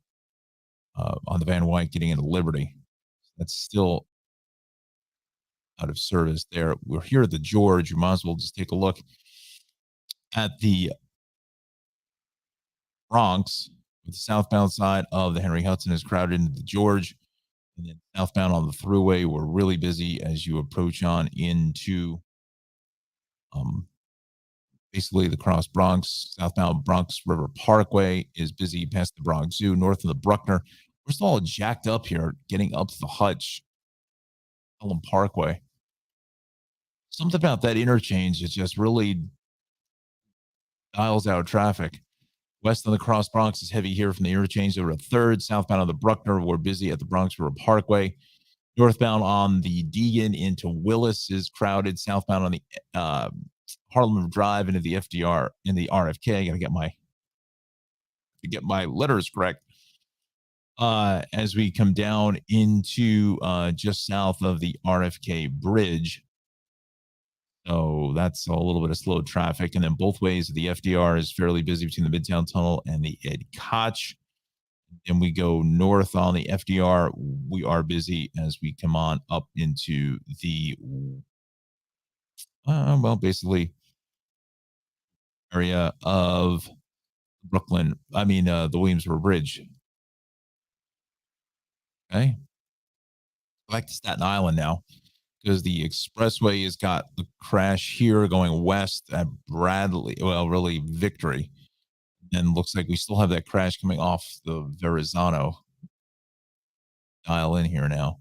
Van Wyck getting into Liberty. That's still out of service there. We're here at the George. You might as well just take a look at the Bronx. The southbound side of the Henry Hudson is crowded into the George. And then southbound on the thruway, we're really busy as you approach on into um, basically the Cross Bronx. Southbound Bronx River Parkway is busy past the Bronx Zoo. North of the Bruckner, we're still all jacked up here, getting up to the Hutch, Pelham Parkway. Something about that interchange is just really dials out traffic. West of the Cross Bronx is heavy here from the interchange over to 3rd. Southbound on the Bruckner, we're busy at the Bronx River Parkway. Northbound on the Deegan into Willis is crowded. Southbound on the Harlem Drive into the FDR in the RFK. I got to get my letters correct. As we come down into just south of the RFK Bridge. So that's a little bit of slow traffic. And then both ways, the FDR is fairly busy between the Midtown Tunnel and the Ed Koch. And we go north on the FDR. We are busy as we come on up into the, basically area of Brooklyn. The Williamsburg Bridge. Okay. Back to Staten Island now, because the expressway has got the crash here going west at Bradley. Well, really Victory. And looks like we still have that crash coming off the Verrazano. Dial in here now.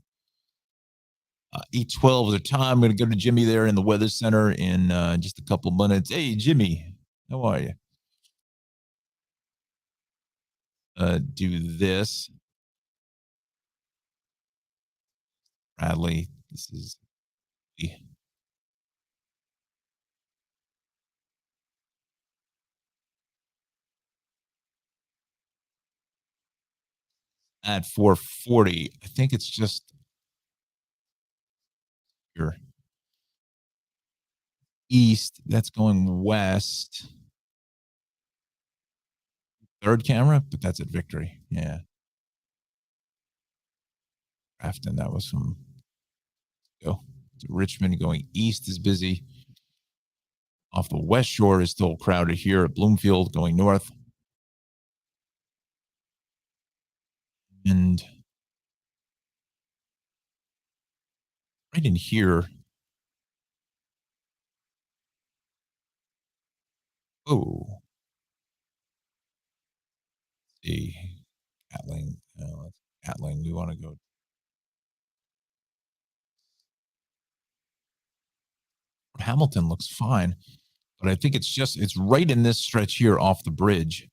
8:12 is the time. I'm going to go to Jimmy there in the Weather Center in just a couple of minutes. Hey, Jimmy, how are you? Do this. Bradley, this is at 440. I think it's just here. East, that's going west. 3rd camera, but that's at Victory. Yeah. Grafton, that was from Richmond going east is busy. Off the West Shore is still crowded here at Bloomfield going north. And right in here. Oh. Let's see. Catling. Catling. We want to go. Hamilton looks fine, but I think it's right in this stretch here off the bridge.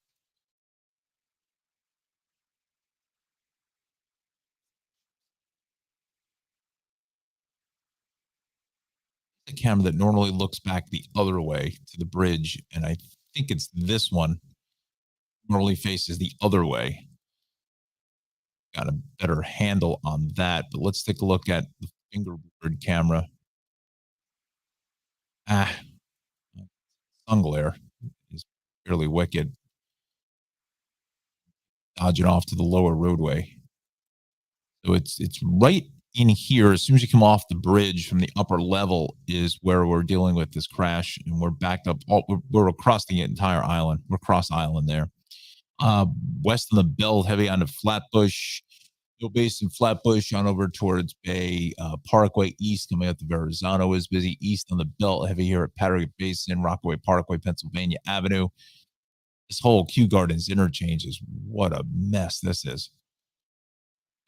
The camera that normally looks back the other way to the bridge, and I think it's this one normally faces the other way. Got a better handle on that, but let's take a look at the fingerboard camera. Sun glare is fairly wicked. Dodging off to the lower roadway. So it's right in here. As soon as you come off the bridge from the upper level is where we're dealing with this crash, and we're backed up. We're across the entire island. We're cross island there. West of the Belt, heavy onto Flatbush. Go Basin, Flatbush on over towards Bay Parkway. East coming up the Verrazano is busy. East on the Belt, heavy here at Patrick Basin, Rockaway Parkway, Pennsylvania Avenue. This whole Kew Gardens interchange is what a mess this is.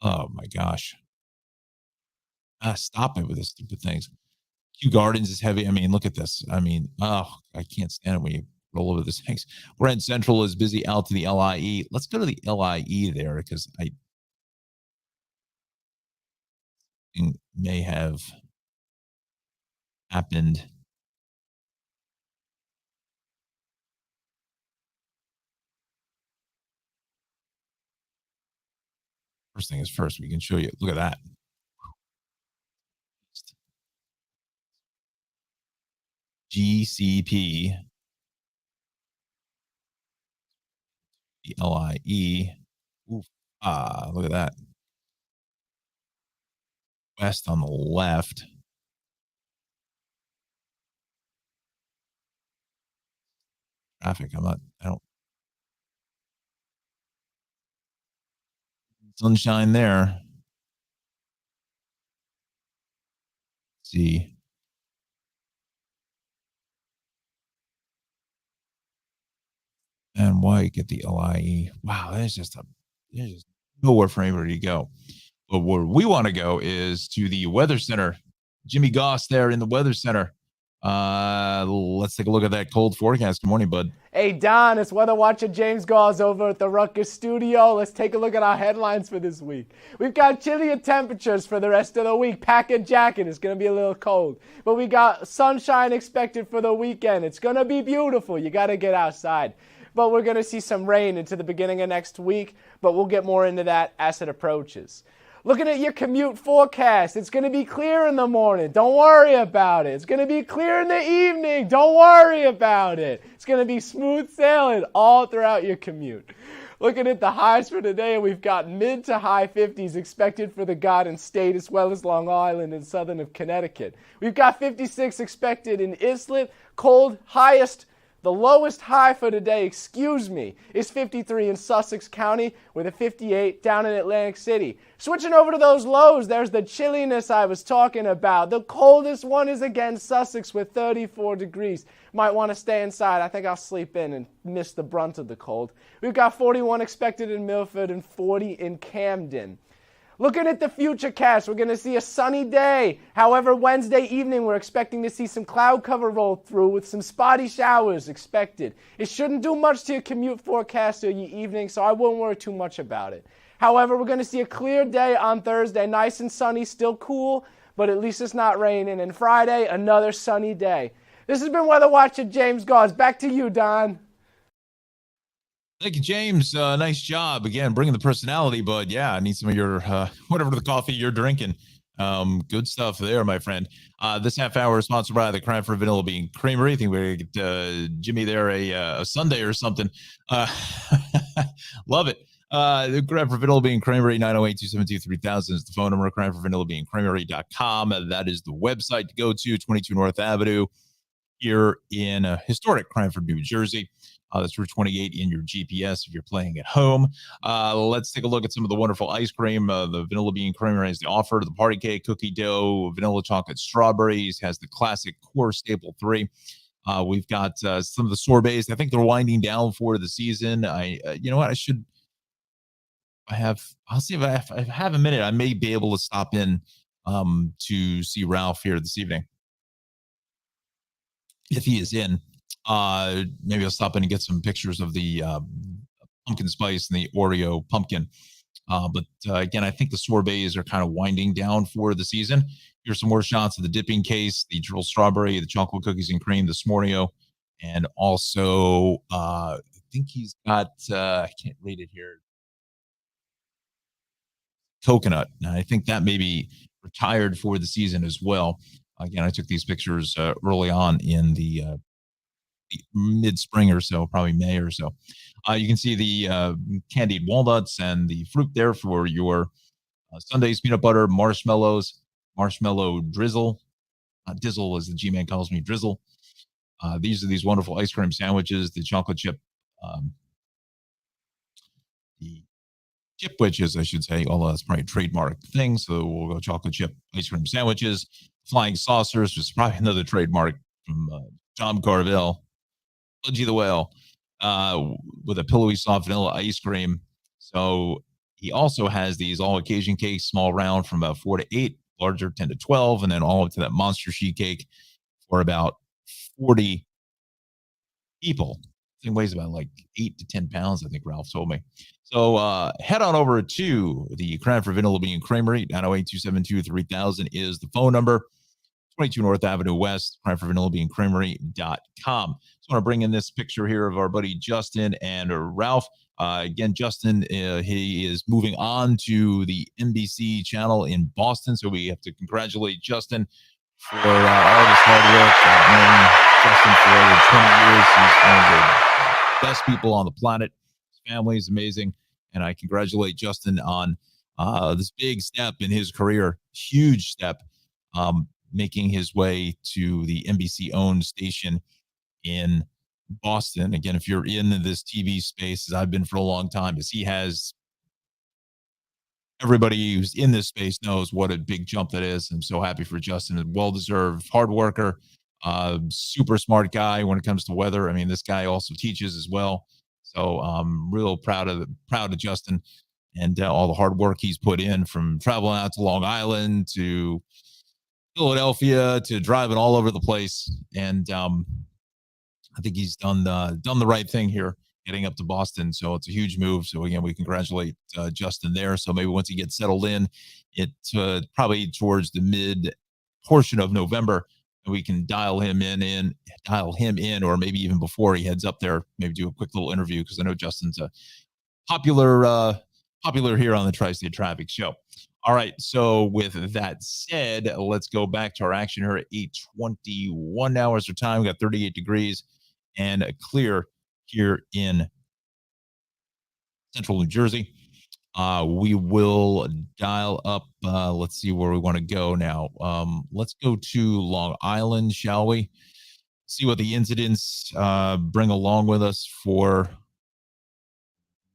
Oh my gosh. Stop it with this stupid things. Kew Gardens is heavy. I mean, look at this. I mean, oh, I can't stand it when you roll over this things. Grand Central is busy out to the LIE. Let's go to the LIE there because I think may have happened. First thing is first. We can show you. Look at that. GCP, the LIE. Oof. Look at that. West on the left. Traffic. I don't. Sunshine there. Let's see. And White get the LIE. Wow, there's just nowhere for anybody to go. But where we want to go is to the Weather Center. Jimmy Goss there in the Weather Center. Let's take a look at that cold forecast. Good morning, bud. Hey, Don, it's Weather Watcher James Gauze over at the Ruckus Studio. Let's take a look at our headlines for this week. We've got chillier temperatures for the rest of the week. Pack a jacket. It's going to be a little cold. But we got sunshine expected for the weekend. It's going to be beautiful. You got to get outside. But we're going to see some rain into the beginning of next week. But we'll get more into that as it approaches. Looking at your commute forecast, it's going to be clear in the morning. Don't worry about it. It's going to be clear in the evening. Don't worry about it. It's going to be smooth sailing all throughout your commute. Looking at the highs for today, we've got mid to high 50s expected for the Garden State as well as Long Island and southern of Connecticut. We've got 56 expected in Islip. Cold, the lowest high for today, is 53 in Sussex County with a 58 down in Atlantic City. Switching over to those lows, there's the chilliness I was talking about. The coldest one is again Sussex with 34 degrees. Might want to stay inside. I think I'll sleep in and miss the brunt of the cold. We've got 41 expected in Milford and 40 in Camden. Looking at the futurecast, we're going to see a sunny day. However, Wednesday evening, we're expecting to see some cloud cover roll through with some spotty showers expected. It shouldn't do much to your commute forecast or your evening, so I won't worry too much about it. However, we're going to see a clear day on Thursday, nice and sunny, still cool, but at least it's not raining. And Friday, another sunny day. This has been Weather Watcher James Gauze. Back to you, Don. Thank you, James. Nice job. Again, bringing the personality, but yeah, I need some of your, whatever the coffee you're drinking. Good stuff there, my friend. This half hour is sponsored by the Cranford Vanilla Bean Creamery. I think we're going to get Jimmy there a Sunday or something. Love it. The Cranford Vanilla Bean Creamery, 908-272-3000 is the phone number. CranfordVanillaBeanCreamery.com. That is the website to go to, 22 North Avenue here in historic Cranford, New Jersey. That's Route 28 in your GPS if you're playing at home. Let's take a look at some of the wonderful ice cream. The Vanilla Bean Creamery has the offer, the party cake, cookie dough, vanilla chocolate strawberries, has the classic core staple 3. We've got some of the sorbets. I think they're winding down for the season. You know what? I'll see if I have a minute. I may be able to stop in to see Ralph here this evening. If he is in. Maybe I'll stop in and get some pictures of the pumpkin spice and the Oreo pumpkin. But again, I think the sorbets are kind of winding down for the season. Here's some more shots of the dipping case, the drill strawberry, the chocolate cookies and cream, the S'moreo, and also I think he's got, I can't read it here, coconut. And I think that may be retired for the season as well. Again, I took these pictures early on in the mid-spring or so, probably May or so. You can see the candied walnuts and the fruit there for your sundaes, peanut butter, marshmallows, marshmallow drizzle. Dizzle, as the G-Man calls me, drizzle. These are these wonderful ice cream sandwiches, the chocolate chip, the chip witches, I should say, although that's probably a trademark thing. So we'll go chocolate chip ice cream sandwiches, flying saucers, which is probably another trademark from Tom Carvel. Pudgy the Whale with a pillowy soft vanilla ice cream. So he also has these all occasion cakes, small round from about 4 to 8 larger, 10 to 12, and then all up to that monster sheet cake for about 40 people. Thing weighs about like 8 to 10 pounds, I think Ralph told me. So head on over to the Cranford Vanilla Bean Creamery. 908-272-3000 is the phone number. 22 North Avenue West, Cranford Vanilla Bean Creamery.com. Just want to bring in this picture here of our buddy Justin and Ralph. Again, Justin, he is moving on to the NBC channel in Boston. So we have to congratulate Justin for all of his hard work. I've known Justin for over 20 years. He's one of the best people on the planet. His family is amazing. And I congratulate Justin on this big step in his career, huge step, making his way to the NBC-owned station in Boston. Again, if you're in this TV space, as I've been for a long time, as he has, everybody who's in this space knows what a big jump that is. I'm so happy for Justin. A well-deserved hard worker, super smart guy when it comes to weather. I mean, this guy also teaches as well. So I'm real proud of Justin and all the hard work he's put in, from traveling out to Long Island to Philadelphia to driving all over the place. And I think he's done the right thing here, getting up to Boston. So it's a huge move. So again, we congratulate Justin there. So maybe once he gets settled in, it probably towards the mid portion of November, we can dial him in, or maybe even before he heads up there, maybe do a quick little interview, because I know Justin's a popular here on the Tri-State Traffic Show. All right, so with that said, let's go back to our action here at 8:21 now is our time. We got 38 degrees and clear here in central New Jersey. We will dial up. Let's see where we want to go now. Let's go to Long Island, shall we? See what the incidents bring along with us for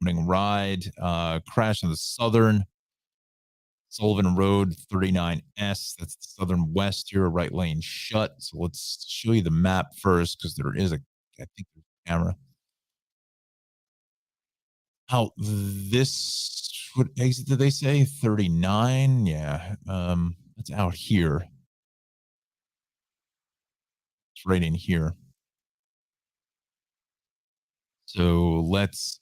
morning ride. Crash on the Southern Sullivan Road 39S. That's the Southern West here, right lane shut. So let's show you the map first, because there is I think there's a camera. How this, what exit did they say? 39? Yeah. It's out here. It's right in here. So let's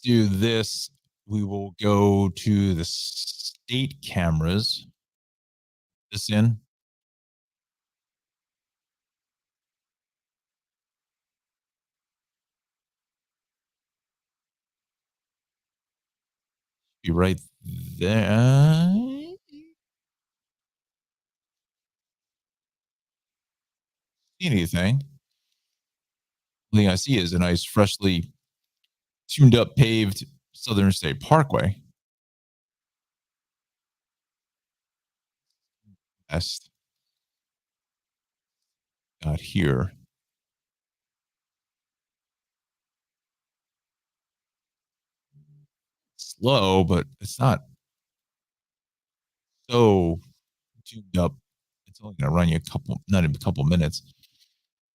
do this. We will go to the state cameras. This in. Be right there. See anything? The thing I see is a nice, freshly tuned up, paved Southern State Parkway. Best out here. Slow, but it's not so tuned up. It's only going to run you not even a couple minutes.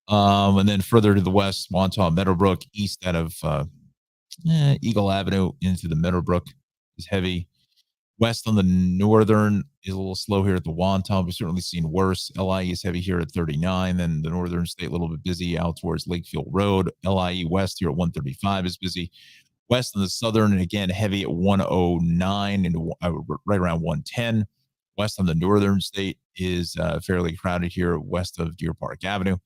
And then further to the west, Wantagh, Meadowbrook, east out of Eagle Avenue into the Meadowbrook is heavy. West on the northern is a little slow here at the Wantagh. We've certainly seen worse. LIE is heavy here at 39. Then the northern state a little bit busy out towards Lakefield Road. LIE west here at 135 is busy. West on the southern, and again, heavy at 109 and right around 110. West on the northern state is fairly crowded here west of Deer Park Avenue.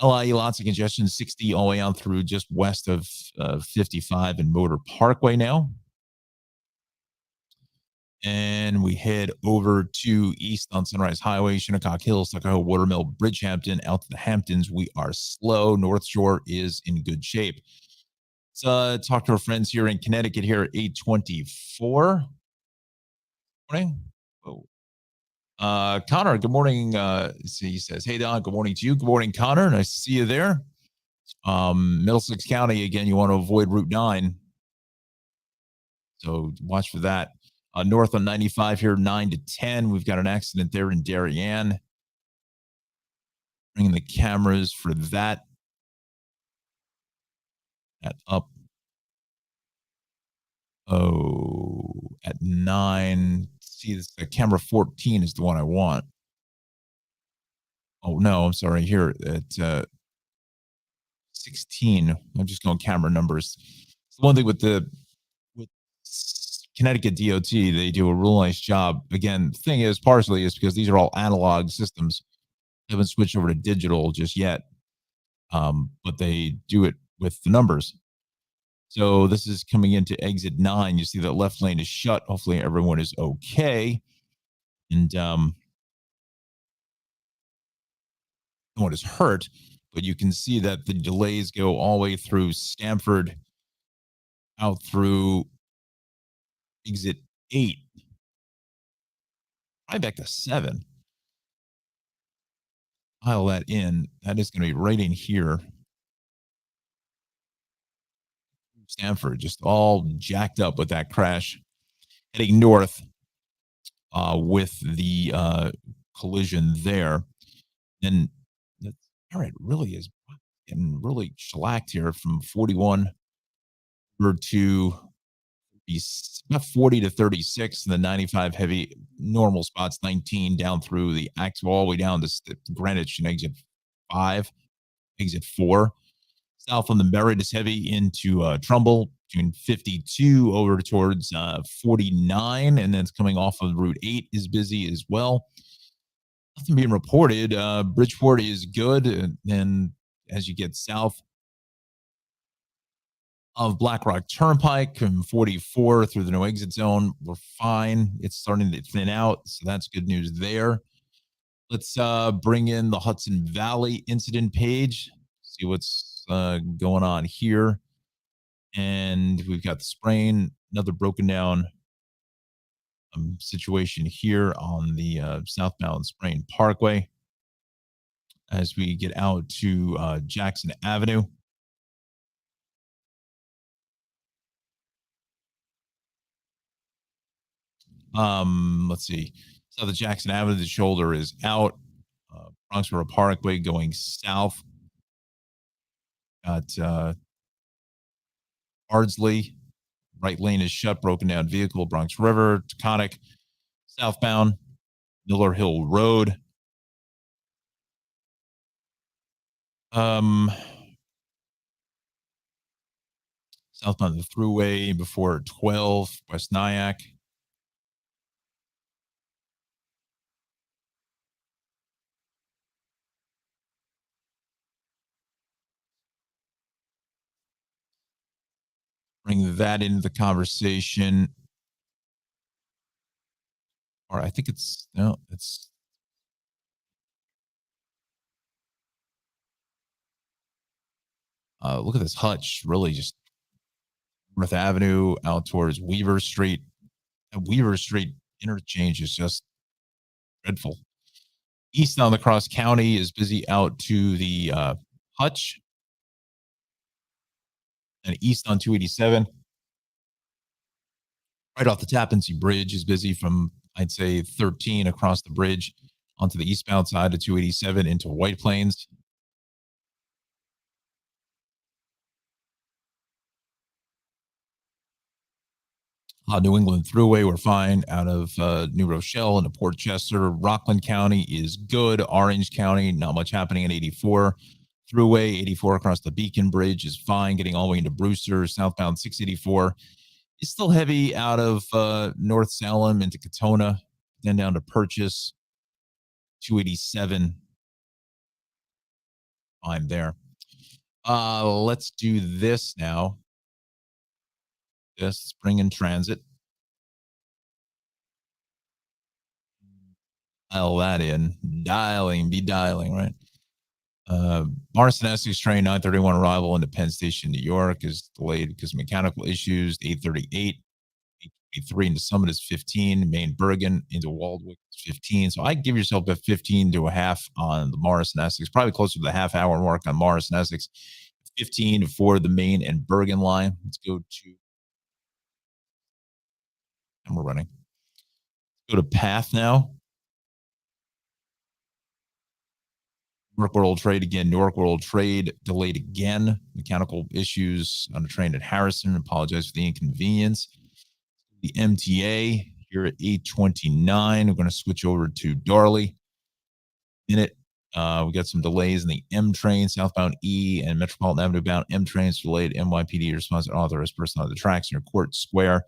LIE, lots of congestion, 60 all the way on through just west of 55 and Motor Parkway now. And we head over to east on Sunrise Highway, Shinnecock Hills, Tuckahoe, Watermill, Bridgehampton, out to the Hamptons. We are slow. North Shore is in good shape. Let's talk to our friends here in Connecticut here at 8:24. Morning. Connor, good morning. He says, hey, Don, good morning to you. Good morning, Connor. Nice to see you there. Middlesex County, again, you want to avoid Route 9. So watch for that. North on 95 here, 9 to 10. We've got an accident there in Darien. Bringing the cameras for that. That up. Oh, at 9. See, this, the camera 14 is the one I want. Oh, no, I'm sorry. Here at 16. I'm just going camera numbers. It's the one thing with Connecticut DOT, they do a real nice job. Again, the thing is, partially is because these are all analog systems. They haven't switched over to digital just yet, but they do it with the numbers. So this is coming into exit 9. You see that left lane is shut. Hopefully everyone is okay. And no one is hurt, but you can see that the delays go all the way through Stamford, out through exit 8, right back to 7. Pile that in. That is going to be right in here. Stamford just all jacked up with that crash, heading north with the collision there. And all right, really is getting really shellacked here from 41 over to about 40 to 36, and the 95 heavy normal spots 19 down through the Axel all the way down to Greenwich and exit 5, exit 4. South on the Merritt is heavy into Trumbull between 52 over towards 49, and then it's coming off of Route 8 is busy as well. Nothing being reported. Bridgeport is good, and then as you get south of Black Rock Turnpike from 44 through the no exit zone, we're fine. It's starting to thin out, so that's good news there. Let's bring in the Hudson Valley incident page, see what's going on here. And we've got the sprain, another broken down situation here on the southbound Sprain Parkway as we get out to Jackson Avenue. Let's see. So the Jackson Avenue, the shoulder is out. Bronx River Parkway going south. Got Ardsley, right lane is shut, broken down vehicle, Bronx River, Taconic, southbound, Miller Hill Road. Southbound the Thruway before 12, West Nyack. Bring that into the conversation. Or I think it's, no, it's, look at this hutch, really just North Avenue out towards Weaver Street. And Weaver Street interchange is just dreadful. East on the Cross County is busy out to the hutch. And east on 287. Right off the Tappan Zee Bridge is busy from, I'd say, 13 across the bridge onto the eastbound side of 287 into White Plains. New England Thruway, we're fine out of New Rochelle into Port Chester. Rockland County is good. Orange County, not much happening in 84. Thruway, 84 across the Beacon Bridge is fine, getting all the way into Brewster. Southbound 684 is still heavy out of North Salem into Katona, then down to Purchase. 287, fine there. Let's do this now. Just bring in transit. Dial that in. Be dialing, right? Morrison Essex train 931 arrival into Penn Station, New York is delayed because of mechanical issues. 838. 823 into Summit is 15. Main Bergen into Waldwick is 15. So I give yourself a 15 to a half on the Morrison Essex, probably closer to the half hour mark on Morrison Essex. 15 for the Main and Bergen line. Let's go to, and we're running. Let's go to Path now. Newark World Trade again. Newark World Trade delayed again. Mechanical issues on a train at Harrison. Apologize for the inconvenience. the MTA here at 8:29. We're going to switch over to Darley in it. We got some delays in the M train, southbound E and Metropolitan Avenue bound M trains delayed. NYPD responds to authorized person on the tracks near Court Square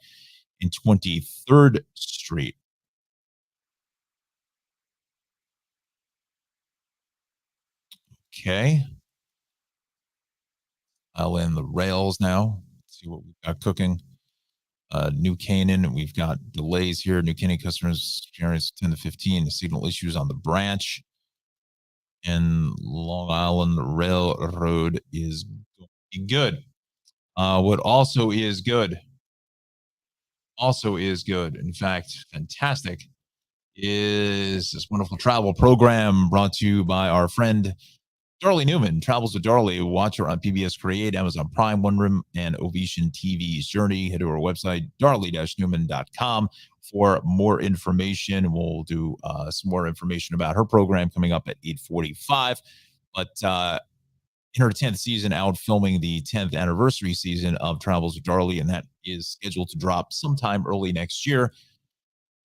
in 23rd Street. Okay. I'll end the rails now. Let's see what we've got cooking. New Canaan, we've got delays here. New Canaan customers experience 10 to 15 signal issues on the branch. And Long Island Railroad is good. What also is good, in fact, fantastic, is this wonderful travel program brought to you by our friend Darley Newman. Travels with Darley. Watch her on PBS Create, Amazon Prime, One Room, and Ovation TV's Journey. Head to our website, darley-newman.com, for more information. We'll do some more information about her program coming up at 8:45. But in her 10th season, out filming the 10th anniversary season of Travels with Darley, and that is scheduled to drop sometime early next year.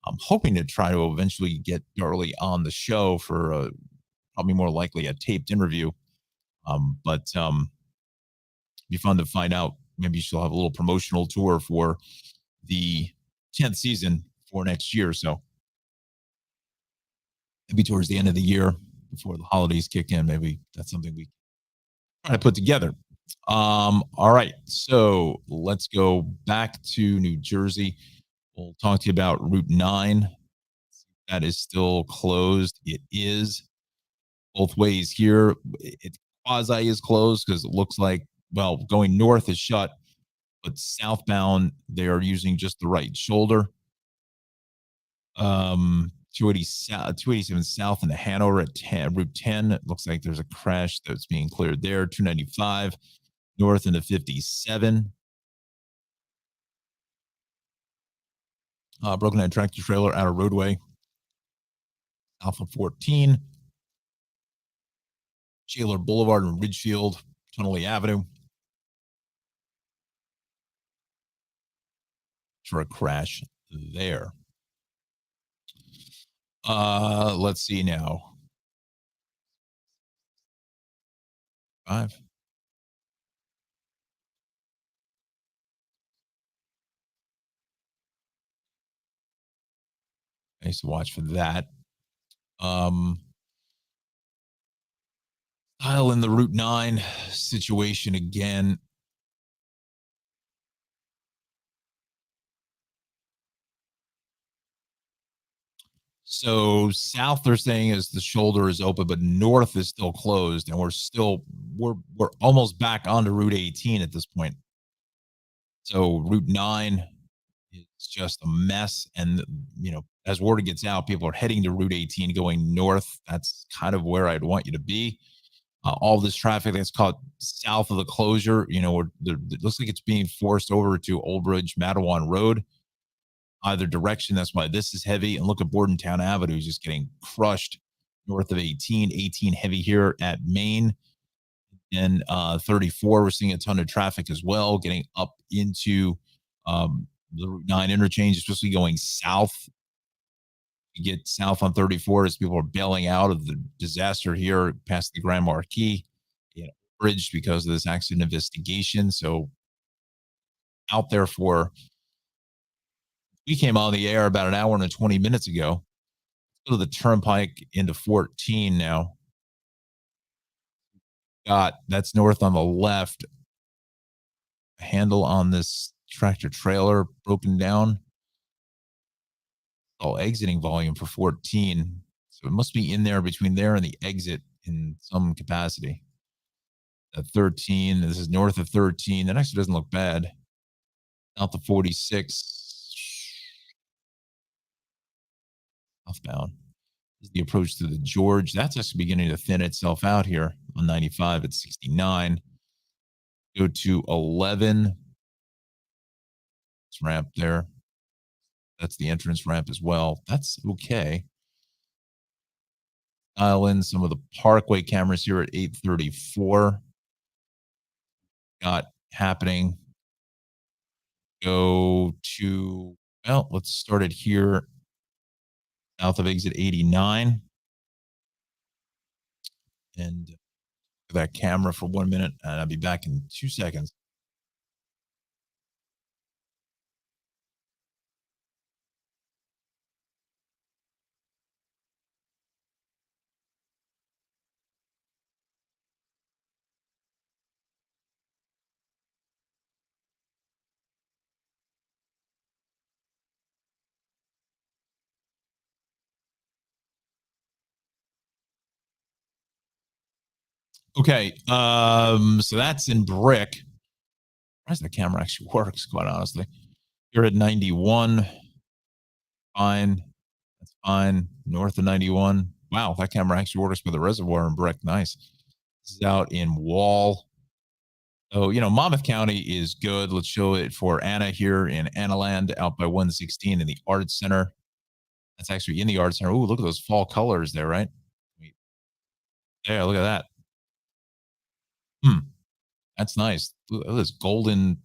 I'm hoping to try to eventually get Darley on the show for probably more likely a taped interview. But it'd be fun to find out. Maybe she'll have a little promotional tour for the 10th season for next year. So maybe towards the end of the year before the holidays kick in, maybe that's something we try to put together. All right. So let's go back to New Jersey. We'll talk to you about Route 9. That is still closed. It is. Both ways here. It quasi is closed because it looks like, well, going north is shut, but southbound, they are using just the right shoulder. 287 south into Hanover at Route 10. It looks like there's a crash that's being cleared there. 295 north into 57. Broken down tractor trailer out of roadway. Alpha 14. Shaler Boulevard and Ridgefield, Tunnelly Avenue. For a crash there. Let's see now. 5. Nice to watch for that. I'll in the Route 9 situation again. So south, they're saying is the shoulder is open, but north is still closed, and we're almost back onto Route 18 at this point. So Route 9 is just a mess, and as word gets out, people are heading to Route 18 going north. That's kind of where I'd want you to be. All this traffic that's caught south of the closure, it looks like it's being forced over to Old Bridge Matawan Road. Either direction. That's why this is heavy. And look at Bordentown Avenue is just getting crushed north of 18. 18 heavy here at Main. And 34, we're seeing a ton of traffic as well, getting up into the Route 9 interchange, especially going south. You get south on 34 as people are bailing out of the disaster here past the Grand Marquis Bridge because of this accident investigation. So out there for... We came on the air about an hour and 20 minutes ago. Let's go to the turnpike into 14 now. That's north on the left. A handle on this tractor trailer broken down. Oh, exiting volume for 14. So it must be in there between there and the exit in some capacity. At 13, this is north of 13. That actually doesn't look bad. Out the 46. Southbound is the approach to the George. That's actually beginning to thin itself out here on 95 at 69. Go to 11. It's ramp there. That's the entrance ramp as well. That's okay. Dial in some of the Parkway cameras here at 834. Got happening. Go to Well, let's start it here south of exit 89 and that camera for 1 minute, and I'll be back in 2 seconds. Okay, so that's in Brick. Why does that camera actually works? Quite honestly, you're at 91. Fine, that's fine. North of 91. Wow, that camera actually works for the reservoir in Brick. Nice. This is out in Wall. So, Monmouth County is good. Let's show it for Anna here in Annaland out by 116 in the Arts Center. That's actually in the Arts Center. Ooh, look at those fall colors there, right? Yeah, look at that. That's nice. Look at this golden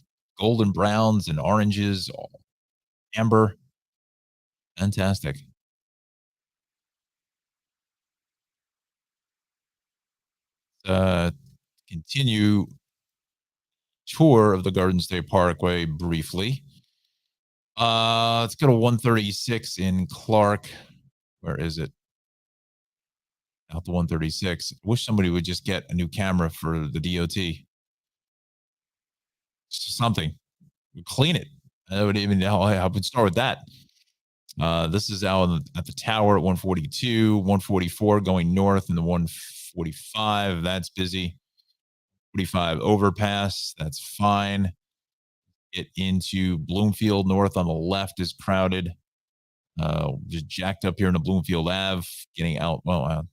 browns and oranges, amber. Fantastic. Uh, Continue tour of the Garden State Parkway briefly. Let's go to 136 in Clark. Where is it? Out to 136. Wish somebody would just get a new camera for the DOT. Something. Clean it. I would even I would start with that. This is out at the tower at 142, 144 going north in the 145. That's busy. 45 overpass. That's fine. Get into Bloomfield North on the left is crowded. Just jacked up here in the Bloomfield Ave. Getting out. Well,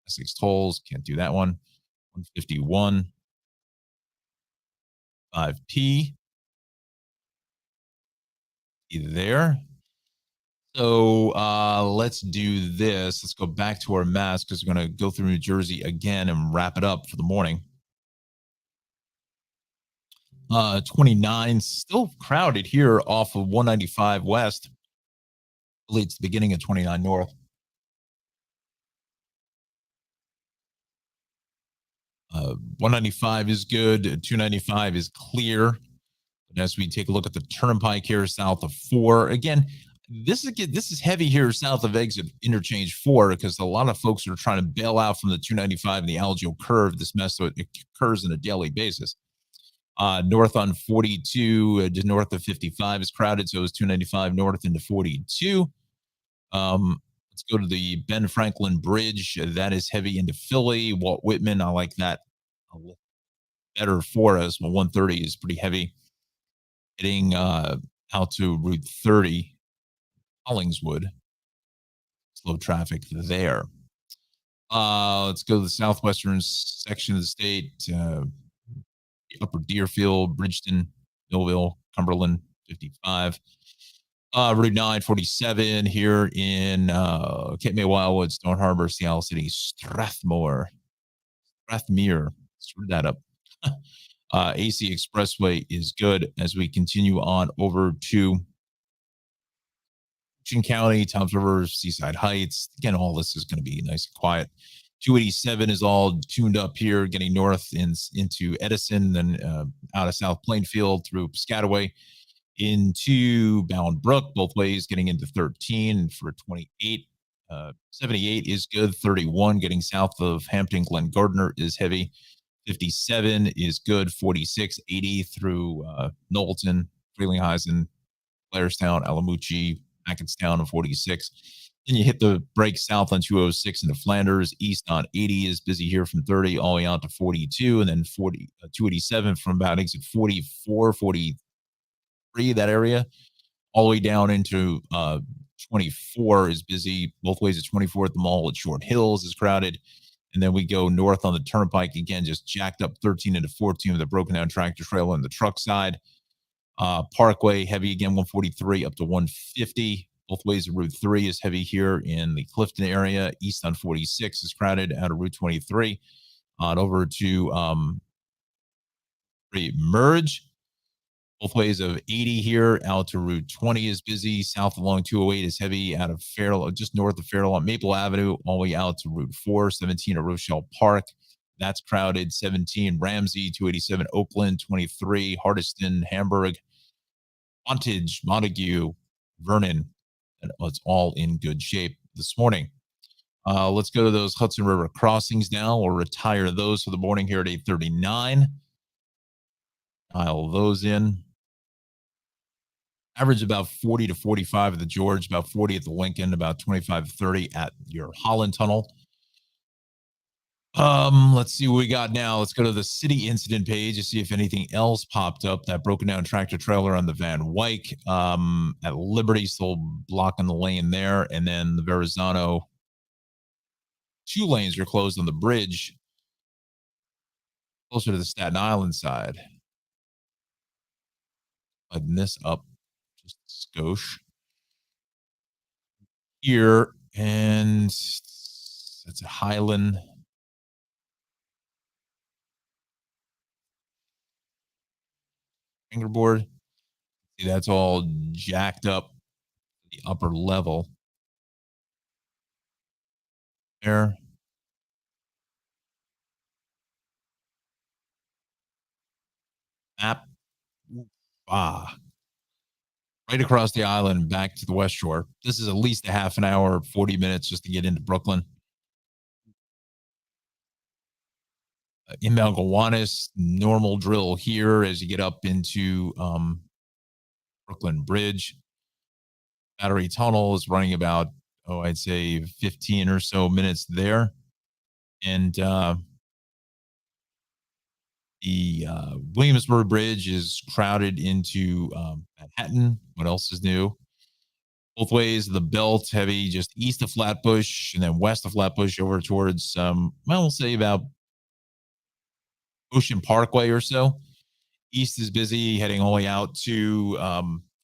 Essex tolls. Can't do that one. 151. 5P. There. So let's do this. Let's go back to our maps because we're going to go through New Jersey again and wrap it up for the morning. 29, still crowded here off of 195 West. Leads the beginning of 29 North. Uh, 195 is good. 295 is clear. And as we take a look at the turnpike here south of 4, again, this is heavy here south of exit interchange 4 because a lot of folks are trying to bail out from the 295 and the Algeo curve. This mess, so it occurs on a daily basis. North on 42, just north of 55 is crowded, so is 295 north into 42. Let's go to the Ben Franklin Bridge. That is heavy into Philly. Walt Whitman, I like that a little better for us. But 130 is pretty heavy. Getting out to Route 30, Hollingswood. Slow traffic there. Let's go to the southwestern section of the state. Upper Deerfield, Bridgeton, Millville, Cumberland, 55. Route 947 here in Cape May, Wildwood, Stone Harbor, Seattle City, Strathmore. Screwed that up. AC Expressway is good as we continue on over to Ocean County, Toms River, Seaside Heights. Again, all this is going to be nice and quiet. 287 is all tuned up here, getting north into Edison, then out of South Plainfield through Piscataway into Bound Brook, both ways, getting into 13 for 28. 78 is good. 31 getting south of Hampton Glen Gardner is heavy. 57 is good. 46, 80 through Knowlton, Frelinghuysen, Blairstown, Alamucci, Hackettstown, and 46. Then you hit the break south on 206 into Flanders. East on 80 is busy here from 30 all the way out to 42, and then 287 from about exit 44, 43, that area, all the way down into 24 is busy. Both ways at 24 at the mall at Short Hills is crowded. And then we go north on the turnpike again, just jacked up 13 into 14 with a broken down tractor trailer on the truck side. Parkway heavy again, 143 up to 150. Both ways of Route 3 is heavy here in the Clifton area. East on 46 is crowded out of Route 23. Over to Merge. Both ways of 80 here out to Route 20 is busy. South along 208 is heavy out of Fairlawn, just north of Fairlawn, Maple Avenue, all the way out to Route 4, 17 at Rochelle Park. That's crowded. 17 Ramsey, 287 Oakland, 23 Hardiston, Hamburg, Montage, Montague, Vernon. And it's all in good shape this morning. Let's go to those Hudson River crossings now. We'll retire those for the morning here at 8:39. Pile those in. Average about 40 to 45 at the George, about 40 at the Lincoln, about 25 to 30 at your Holland Tunnel. Let's see what we got now. Let's go to the city incident page to see if anything else popped up. That broken down tractor trailer on the Van Wyck at Liberty, still blocking the lane there. And then the Verrazano, 2 lanes are closed on the bridge closer to the Staten Island side. Button this up just a skosh here, and that's a Highland. Fingerboard. See, that's all jacked up the upper level there. Map. Right across the island back to the West Shore. This is at least a half an hour, 40 minutes just to get into Brooklyn. Inbound Gowanus, normal drill here as you get up into Brooklyn Bridge. Battery Tunnel is running about, I'd say 15 or so minutes there. And the Williamsburg Bridge is crowded into Manhattan. What else is new? Both ways, the belt heavy just east of Flatbush and then west of Flatbush over towards, we'll say about Ocean Parkway or so. East is busy, heading all the way out to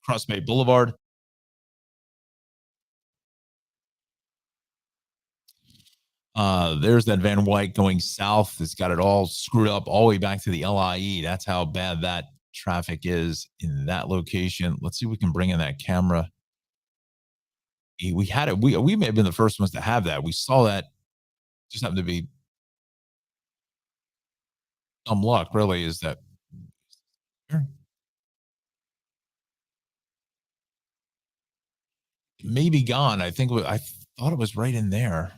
Cross Bay Boulevard. There's that Van Wyck going south. It's got it all screwed up all the way back to the LIE. That's how bad that traffic is in that location. Let's see if we can bring in that camera. We had it. We may have been the first ones to have that. We saw that. Just happened to be some luck, really, is that. Maybe gone. I think I thought it was right in there.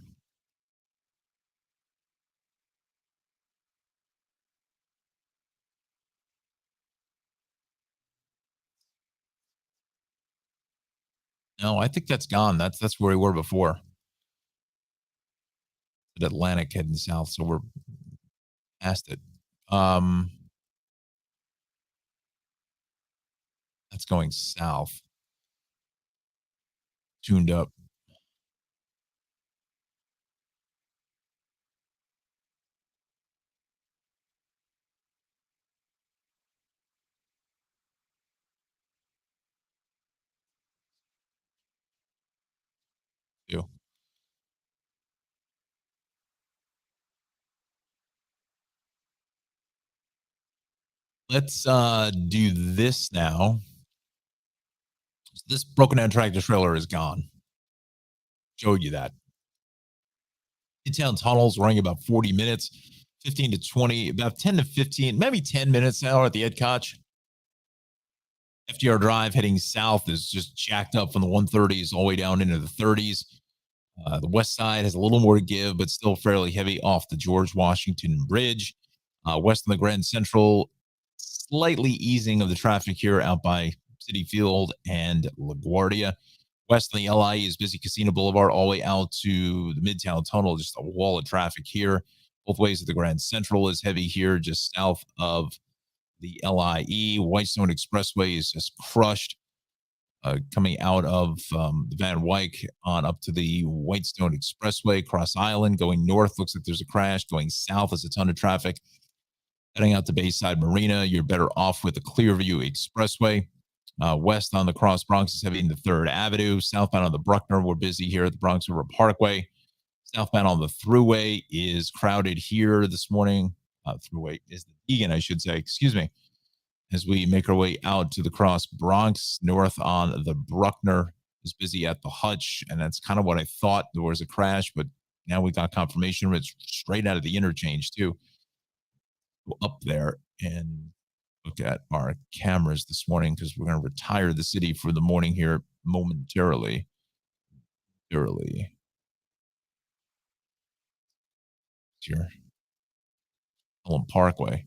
No, I think that's gone. That's where we were before. At Atlantic heading south, so we're past it. That's going south. Tuned up. Let's do this now. This broken down tractor trailer is gone. Showed you that. Midtown tunnels running about 40 minutes, 15 to 20, about 10 to 15, maybe 10 minutes now at the Ed Koch. FDR Drive heading south is just jacked up from the 130s all the way down into the 30s. The west side has a little more to give, but still fairly heavy off the George Washington Bridge. West of the Grand Central, slightly easing of the traffic here out by Citi Field and LaGuardia. West of the LIE is busy. Casino Boulevard all the way out to the Midtown Tunnel, just a wall of traffic here. Both ways of the Grand Central is heavy here, just south of the LIE. Whitestone Expressway is just crushed. Coming out of the Van Wyck on up to the Whitestone Expressway, Cross Island. Going north, looks like there's a crash. Going south, is a ton of traffic. Heading out to Bayside Marina, you're better off with the Clearview Expressway. West on the Cross Bronx is heavy into 3rd Avenue. Southbound on the Bruckner, we're busy here at the Bronx River Parkway. Southbound on the Thruway is crowded here this morning. Thruway is the Egan, I should say. Excuse me. as we make our way out to the Cross Bronx, north on the Bruckner. Is busy at the Hutch, and that's kind of what I thought. There was a crash, but now we got confirmation it's straight out of the interchange too. Go up there and look at our cameras this morning because we're going to retire the city for the morning here momentarily. It's your Pelham Parkway.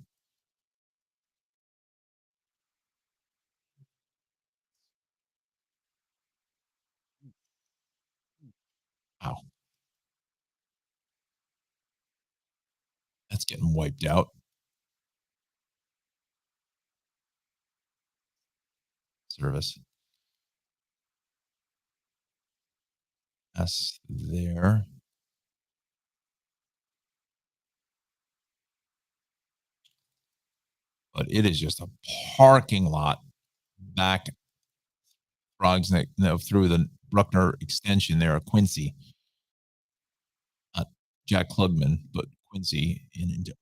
Wow. That's getting wiped out. Service. That's there. But it is just a parking lot back frogs through the Bruckner extension there, Quincy. Not Jack Klugman, but Quincy into.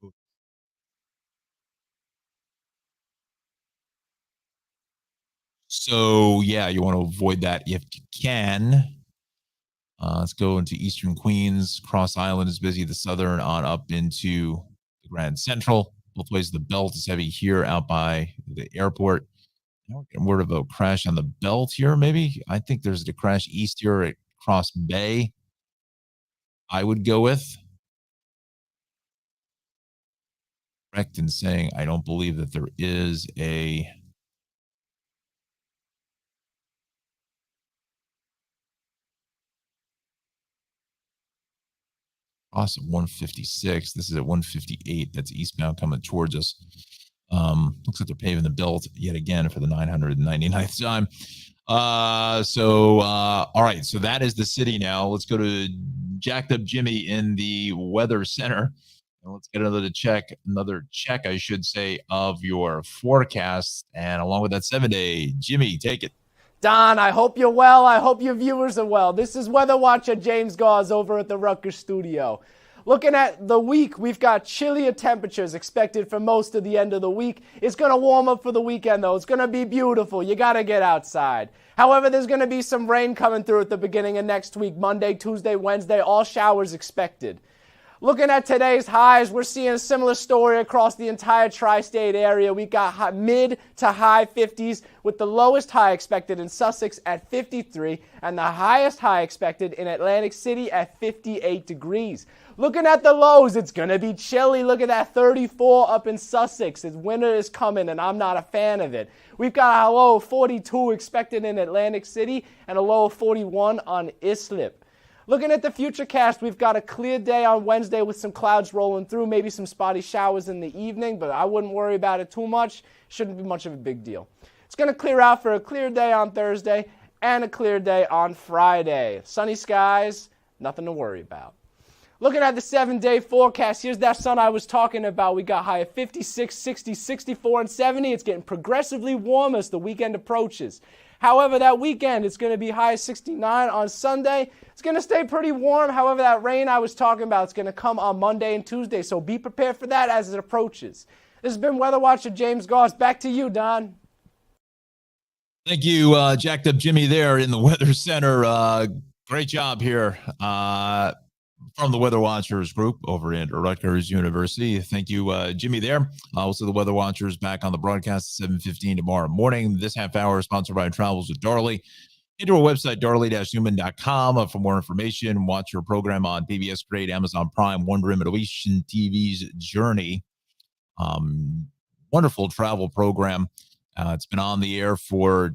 So yeah, you want to avoid that if you can. Let's go into Eastern Queens. Cross Island is busy. The Southern on up into the Grand Central. Both ways the belt is heavy here out by the airport. Now we're getting word of a crash on the belt here, maybe. I think there's a crash east here at Cross Bay. I would go with. Correct in saying I don't believe that there is a cross at 156. This is at 158. That's eastbound coming towards us. Looks like they're paving the belt yet again for the 999th time. All right. So that is the city now. Let's go to Jacked Up Jimmy in the Weather Center. And let's get another check, I should say, of your forecast. And along with that 7-day, Jimmy, take it. Don, I hope you're well. I hope your viewers are well. This is Weather Watcher James Gauze over at the Rutgers studio. Looking at the week, we've got chillier temperatures expected for most of the end of the week. It's going to warm up for the weekend, though. It's going to be beautiful. You got to get outside. However, there's going to be some rain coming through at the beginning of next week, Monday, Tuesday, Wednesday, all showers expected. Looking at today's highs, we're seeing a similar story across the entire tri-state area. We got mid to high 50s with the lowest high expected in Sussex at 53 and the highest high expected in Atlantic City at 58 degrees. Looking at the lows, it's going to be chilly. Look at that 34 up in Sussex. Winter is coming and I'm not a fan of it. We've got a low of 42 expected in Atlantic City and a low of 41 on Islip. Looking at the futurecast, we've got a clear day on Wednesday with some clouds rolling through, maybe some spotty showers in the evening, but I wouldn't worry about it too much. Shouldn't be much of a big deal. It's going to clear out for a clear day on Thursday and a clear day on Friday. Sunny skies, nothing to worry about. Looking at the 7-day forecast, here's that sun I was talking about. We got high of 56, 60, 64, and 70. It's getting progressively warmer as the weekend approaches. However, that weekend, it's going to be high 69 on Sunday. It's going to stay pretty warm. However, that rain I was talking about is going to come on Monday and Tuesday, so be prepared for that as it approaches. This has been Weather Watcher James Gauze. Back to you, Don. Thank you, Jacked Up Jimmy there in the Weather Center. Great job here from the Weather Watchers group over at Rutgers University. Thank you, Jimmy there. Also, the Weather Watchers back on the broadcast at 7:15 tomorrow morning. This half hour is sponsored by Travels with Darley. Into our website, darley-newman.com for more information. Watch your program on PBS Great, Amazon Prime, Wonder Middle Eastern TV's Journey. Wonderful travel program. It's been on the air for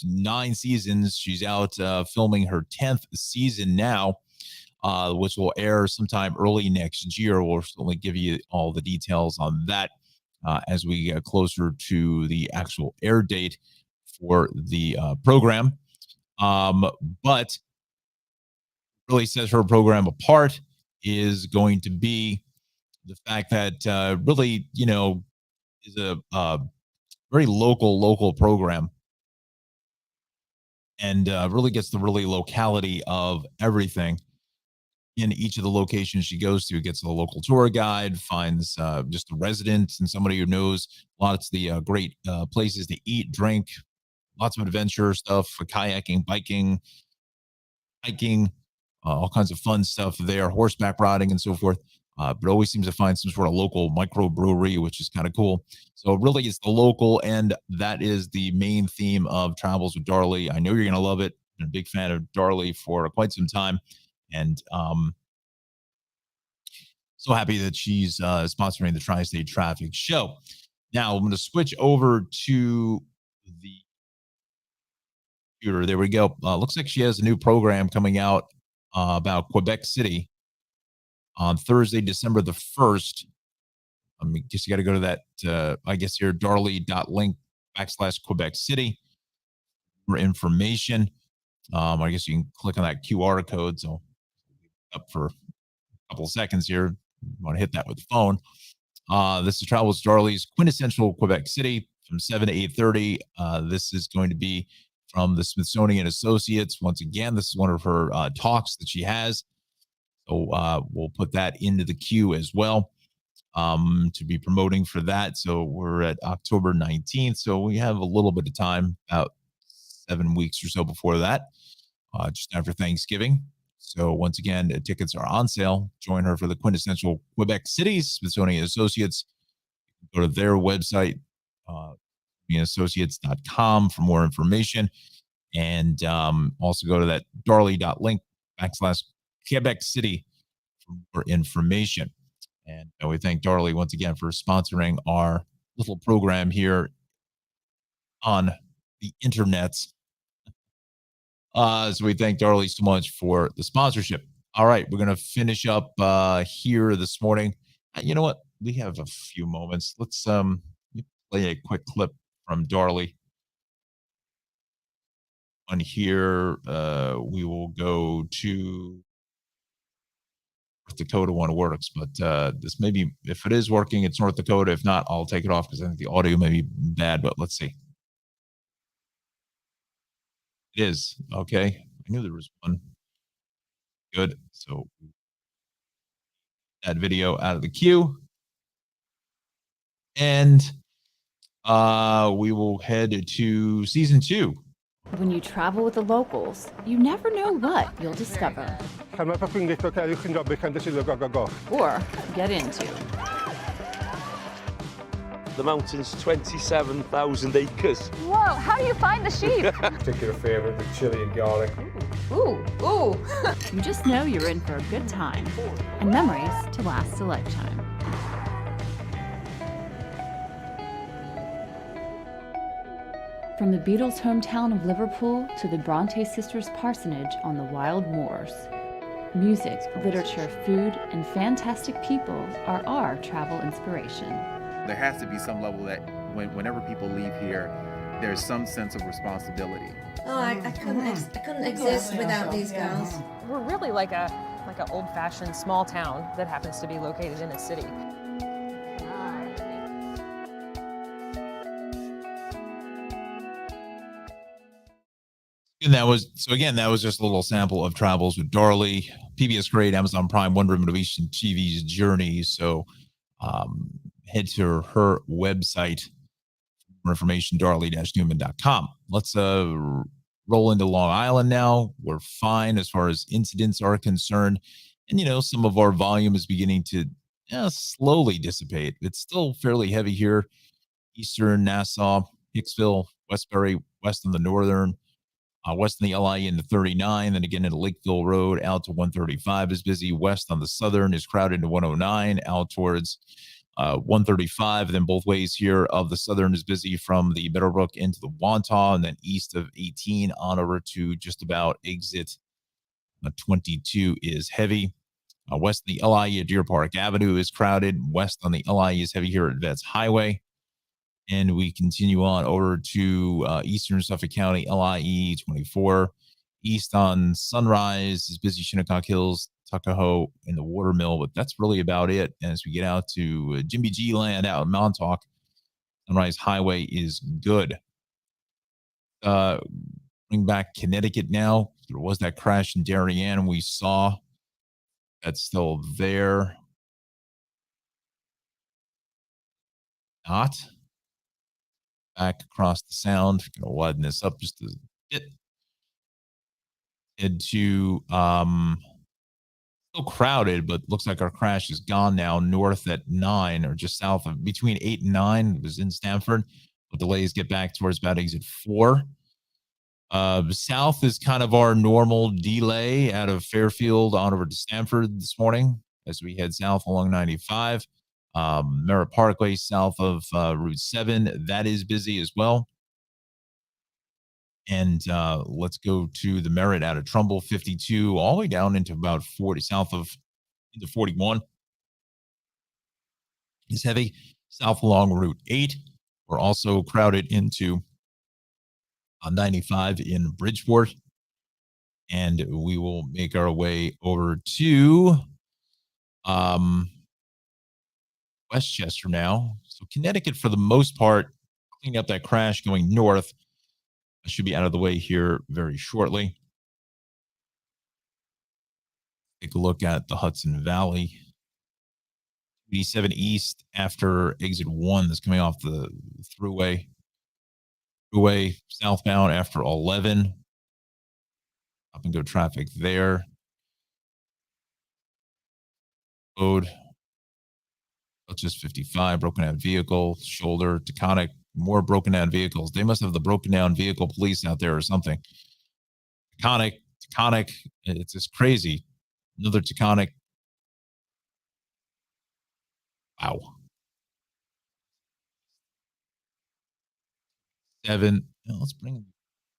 9 seasons. She's out filming her 10th season now, which will air sometime early next year. We'll certainly give you all the details on that as we get closer to the actual air date for the program. But really sets her program apart is going to be the fact that really, is a very local program and really gets the really locality of everything. in each of the locations she goes to, gets a local tour guide, finds just a resident and somebody who knows lots of the great places to eat, drink, lots of adventure stuff, for kayaking, biking, hiking, all kinds of fun stuff there, horseback riding, and so forth. But always seems to find some sort of local microbrewery, which is kind of cool. So really, it's the local, and that is the main theme of Travels with Darlie. I know you're going to love it. Been a big fan of Darlie for quite some time, and so happy that she's sponsoring the Tri-State Traffic Show. Now I'm going to switch over to the computer. There we go. Looks like she has a new program coming out about Quebec City on Thursday, December the 1st. I mean, guess you got to go to that, I guess here, darlie.link/Quebec City for information. I guess you can click on that QR code. So up for a couple of seconds here. You want to hit that with the phone. This is Travels with Darlie's quintessential Quebec City from 7 to 8:30. This is going to be from the Smithsonian Associates. Once again, this is one of her talks that she has. So we'll put that into the queue as well to be promoting for that. So we're at October 19th. So we have a little bit of time, about 7 weeks or so before that, just after Thanksgiving. So once again, tickets are on sale. Join her for the quintessential Quebec City Smithsonian Associates. Go to their website, Associates.com for more information. And also go to that darlie.link/Quebec City for more information. And we thank Darlie once again for sponsoring our little program here on the internet. So we thank Darlie so much for the sponsorship. All right, we're going to finish up here this morning. You know what? We have a few moments. Let's play a quick clip from Darlie. On here, we will go to North Dakota one works, but this may be, if it is working, it's North Dakota. If not, I'll take it off because I think the audio may be bad, but let's see. It is. Okay. I knew there was one. Good. So that video out of the queue. And we will head to season 2. When you travel with the locals, you never know what you'll discover or get into. The mountain's 27,000 acres. Whoa, how do you find the sheep? Particular favorite, the chili and garlic. Ooh, ooh. You just know you're in for a good time and memories to last a lifetime. From the Beatles' hometown of Liverpool to the Bronte sisters' parsonage on the wild moors, music, literature, food, and fantastic people are our travel inspiration. There has to be some level that whenever people leave here, there's some sense of responsibility. Oh, I couldn't exist without these girls. We're really like a old-fashioned small town that happens to be located in a city. And that was just a little sample of Travels with Darlie, PBS Great, Amazon Prime, Wonder Woman of Eastern TV's journey. So head to her website for more information, darlie-newman.com. Let's roll into Long Island now. We're fine as far as incidents are concerned. And, some of our volume is beginning to slowly dissipate. It's still fairly heavy here. Eastern, Nassau, Hicksville, Westbury, west on the northern, west on the LIE into 39, then again into Lakeville Road, out to 135 is busy. West on the southern is crowded to 109, out towards 135. Then both ways here of the southern is busy from the Meadowbrook into the Wantagh, and then east of 18 on over to just about exit 22 is heavy. West of the LIE at Deer Park Avenue is crowded. West on the LIE is heavy here at Vets Highway. And we continue on over to eastern Suffolk County, LIE 24. East on Sunrise is busy, Shinnecock Hills, Tuckahoe, and the Watermill, but that's really about it. And as we get out to Jimmy G Land out in Montauk, Sunrise Highway is good. Bring back Connecticut now. There was that crash in Darien we saw That's still there. Not. Back across the sound. Gonna widen this up just a bit. Head to still crowded, but looks like our crash is gone now. North at 9 or just south of between 8 and 9. It was in Stamford. But delays get back towards about exit 4. South is kind of our normal delay out of Fairfield on over to Stamford this morning as we head south along 95. Merritt Parkway south of Route 7. That is busy as well. And let's go to the Merritt out of Trumbull, 52, all the way down into about 40, south of into 41. Is heavy. South along Route 8. We're also crowded into 95 in Bridgeport. And we will make our way over to Westchester now. So Connecticut, for the most part, cleaning up that crash going north. I should be out of the way here very shortly. Take a look at the Hudson Valley. 87 East after exit 1 that's coming off the thruway. Thruway southbound after 11. Up and go traffic there. Road. Just 55, broken down vehicle, shoulder, Taconic, more broken down vehicles. They must have the broken down vehicle police out there or something. Taconic, it's just crazy. Another Taconic. Wow. 7. Let's bring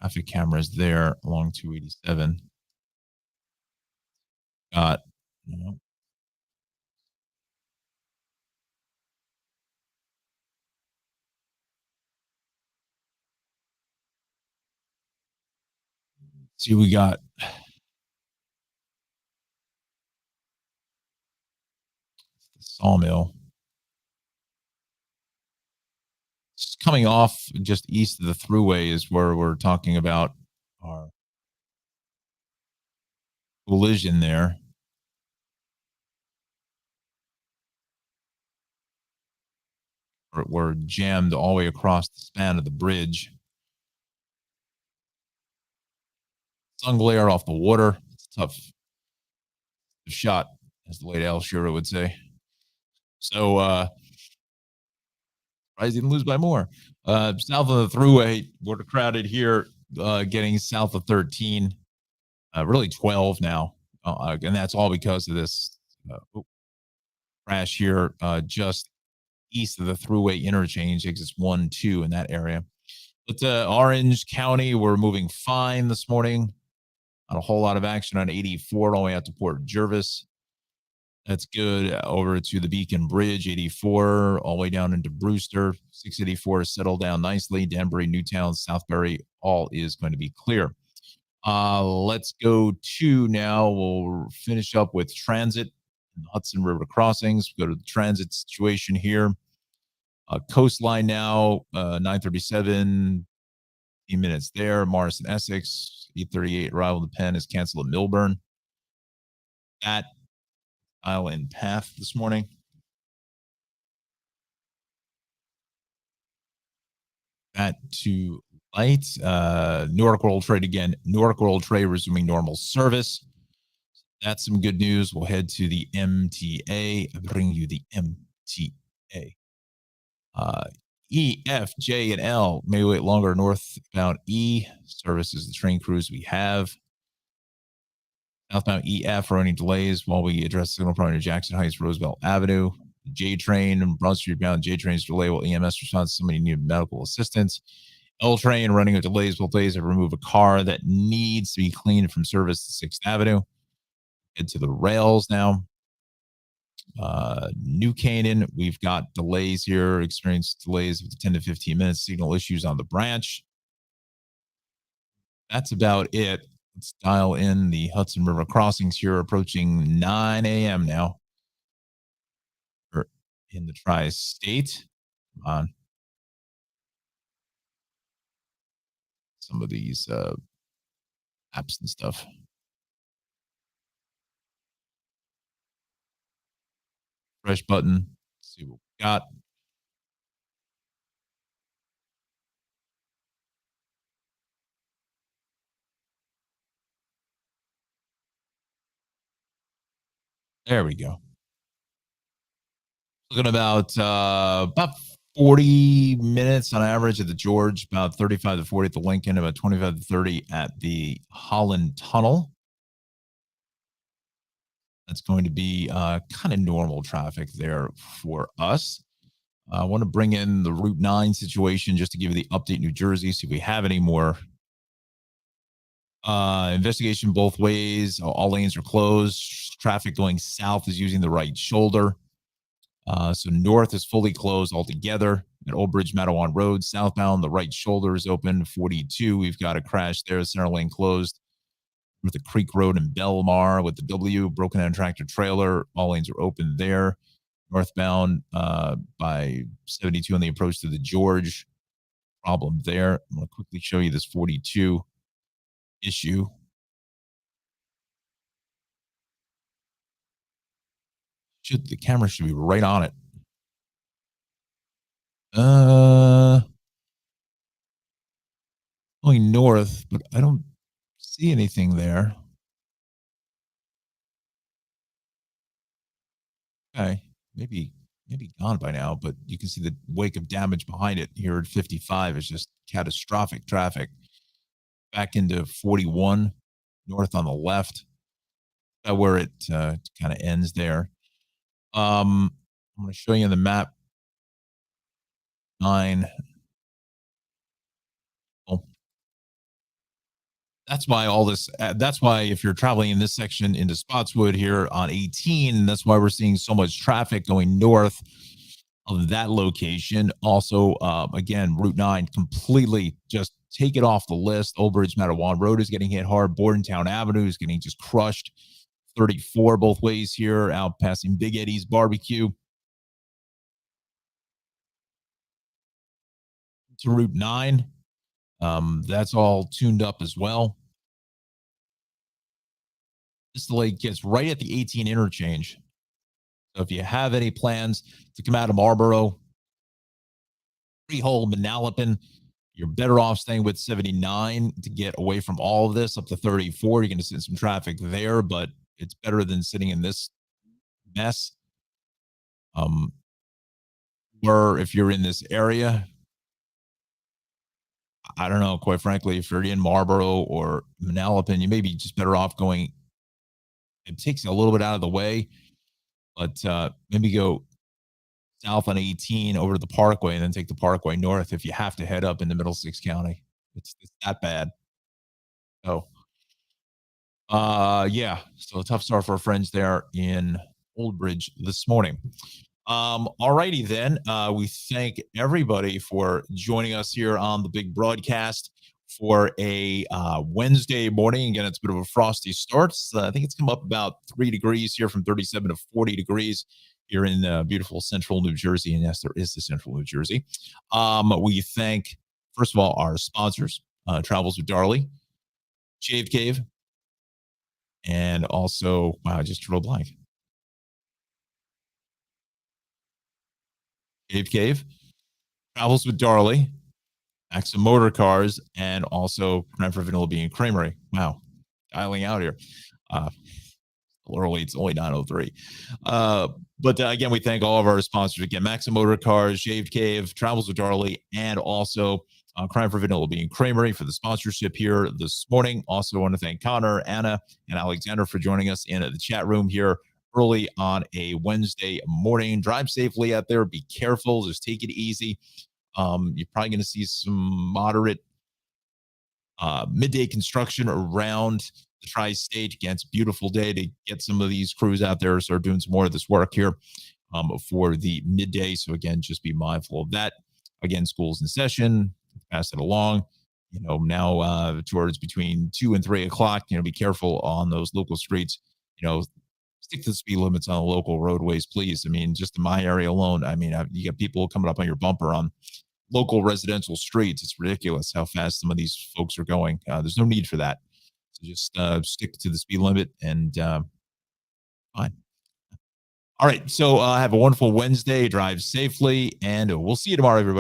traffic cameras there along 287. Got, see, we got the Sawmill. It's coming off just east of the thruway is where we're talking about our collision there. We're jammed all the way across the span of the bridge. Sun glare off the water. It's a tough shot, as the late Al Shearer would say. So, surprised he didn't lose by more. South of the thruway, we're crowded here, getting south of 13, really 12 now. And that's all because of this crash here, just east of the thruway interchange, exits 1, 2 in that area. But Orange County, we're moving fine this morning. Not a whole lot of action on 84 all the way out to Port Jervis. That's good. Over to the Beacon Bridge, 84, all the way down into Brewster. 684 settled down nicely. Danbury, Newtown, Southbury, all is going to be clear. Let's go to now. We'll finish up with transit and Hudson River crossings. Go to the transit situation here. Coastline now, 937, 15 minutes there. Morrison, Essex, 838. Arrival to Penn is canceled at Milburn. That Island Path this morning. That to light. Newark World Trade again. Newark World Trade resuming normal service. That's some good news. We'll head to the MTA. I bring you the MTA. E, F, J, and L may wait longer. Northbound E services the train crews we have. Southbound EF running delays while we address signal problem to Jackson Heights, Roosevelt Avenue. J train and Broad Street bound J trains delay while EMS responds to somebody needing medical assistance. L train running with delays while delays have removed a car that needs to be cleaned from service to 6th Avenue. Head to the rails now. New Canaan, we've got delays here, experienced delays of 10 to 15 minutes, signal issues on the branch. That's about it. Let's dial in the Hudson River crossings here, approaching 9 a.m. now. In the tri-state. Come on. Some of these apps and stuff. Fresh button. Let's see what we got. There we go. Looking about 40 minutes on average at the George, about 35 to 40 at the Lincoln, about 25 to 30 at the Holland Tunnel. That's going to be kind of normal traffic there for us. I want to bring in the Route 9 situation just to give you the update New Jersey, see if we have any more. Investigation both ways. All lanes are closed. Traffic going south is using the right shoulder. So north is fully closed altogether at Old Bridge Mattawan Road. Southbound, the right shoulder is open. 42, we've got a crash there. Center lane closed. With the Creek Road in Belmar with the W, broken down tractor trailer. All lanes are open there. Northbound by 72 on the approach to the George. Problem there. I'm going to quickly show you this 42 issue. The camera should be right on it. Going north, but I don't see anything there. Okay, maybe gone by now, but you can see the wake of damage behind it here at 55 is just catastrophic traffic. Back into 41 north on the left, where it kind of ends there. I'm going to show you the map. 9. Oh. That's why all this, that's why if you're traveling in this section into Spotswood here on 18, that's why we're seeing so much traffic going north of that location. Also, again, Route 9 completely just take it off the list. Old Bridge Mattawan Road is getting hit hard. Bordentown Avenue is getting just crushed. 34 both ways here, out passing Big Eddie's Barbecue. To Route 9. That's all tuned up as well. This delay gets right at the 18 interchange. So if you have any plans to come out of Marlboro, Freehold, Manalapan, you're better off staying with 79 to get away from all of this up to 34. You're going to see some traffic there, but it's better than sitting in this mess. Or if you're in this area, I don't know, quite frankly, if you're in Marlboro or Manalapan, you may be just better off going. It takes a little bit out of the way, but maybe go south on 18 over to the Parkway and then take the Parkway north if you have to head up into Middlesex County. It's that bad. So, yeah, so a tough start for our friends there in Old Bridge this morning. All righty then. We thank everybody for joining us here on the big broadcast for a Wednesday morning. Again, it's a bit of a frosty start. I think it's come up about 3 degrees here from 37 to 40 degrees here in beautiful central New Jersey. And yes, there is the central New Jersey. We thank, first of all, our sponsors, Travels with Darley, Shave Cave, and also, wow, I just drew a blank. Shave Cave, Travels with Darley, Maxim Motor Cars, and also Cranford Vanilla Bean Creamery. Wow, dialing out here. Early, it's only 9:03. But again, we thank all of our sponsors again: Maxim Motor Cars, Shaved Cave, Travels with Darley, and also Cranford Vanilla Bean Creamery for the sponsorship here this morning. Also, want to thank Connor, Anna, and Alexander for joining us in the chat room here early on a Wednesday morning. Drive safely out there. Be careful. Just take it easy. You're probably going to see some moderate midday construction around the tri-state. Again, it's a beautiful day to get some of these crews out there, start doing some more of this work here for the midday. So again, just be mindful of that. Again, school's in session. Pass it along. Now towards between 2 and 3 o'clock. Be careful on those local streets. Stick to the speed limits on the local roadways, please. I mean, just in my area alone, you got people coming up on your bumper on local residential streets. It's ridiculous how fast some of these folks are going. There's no need for that. So just stick to the speed limit and fine. All right. So have a wonderful Wednesday. Drive safely, and we'll see you tomorrow, everybody.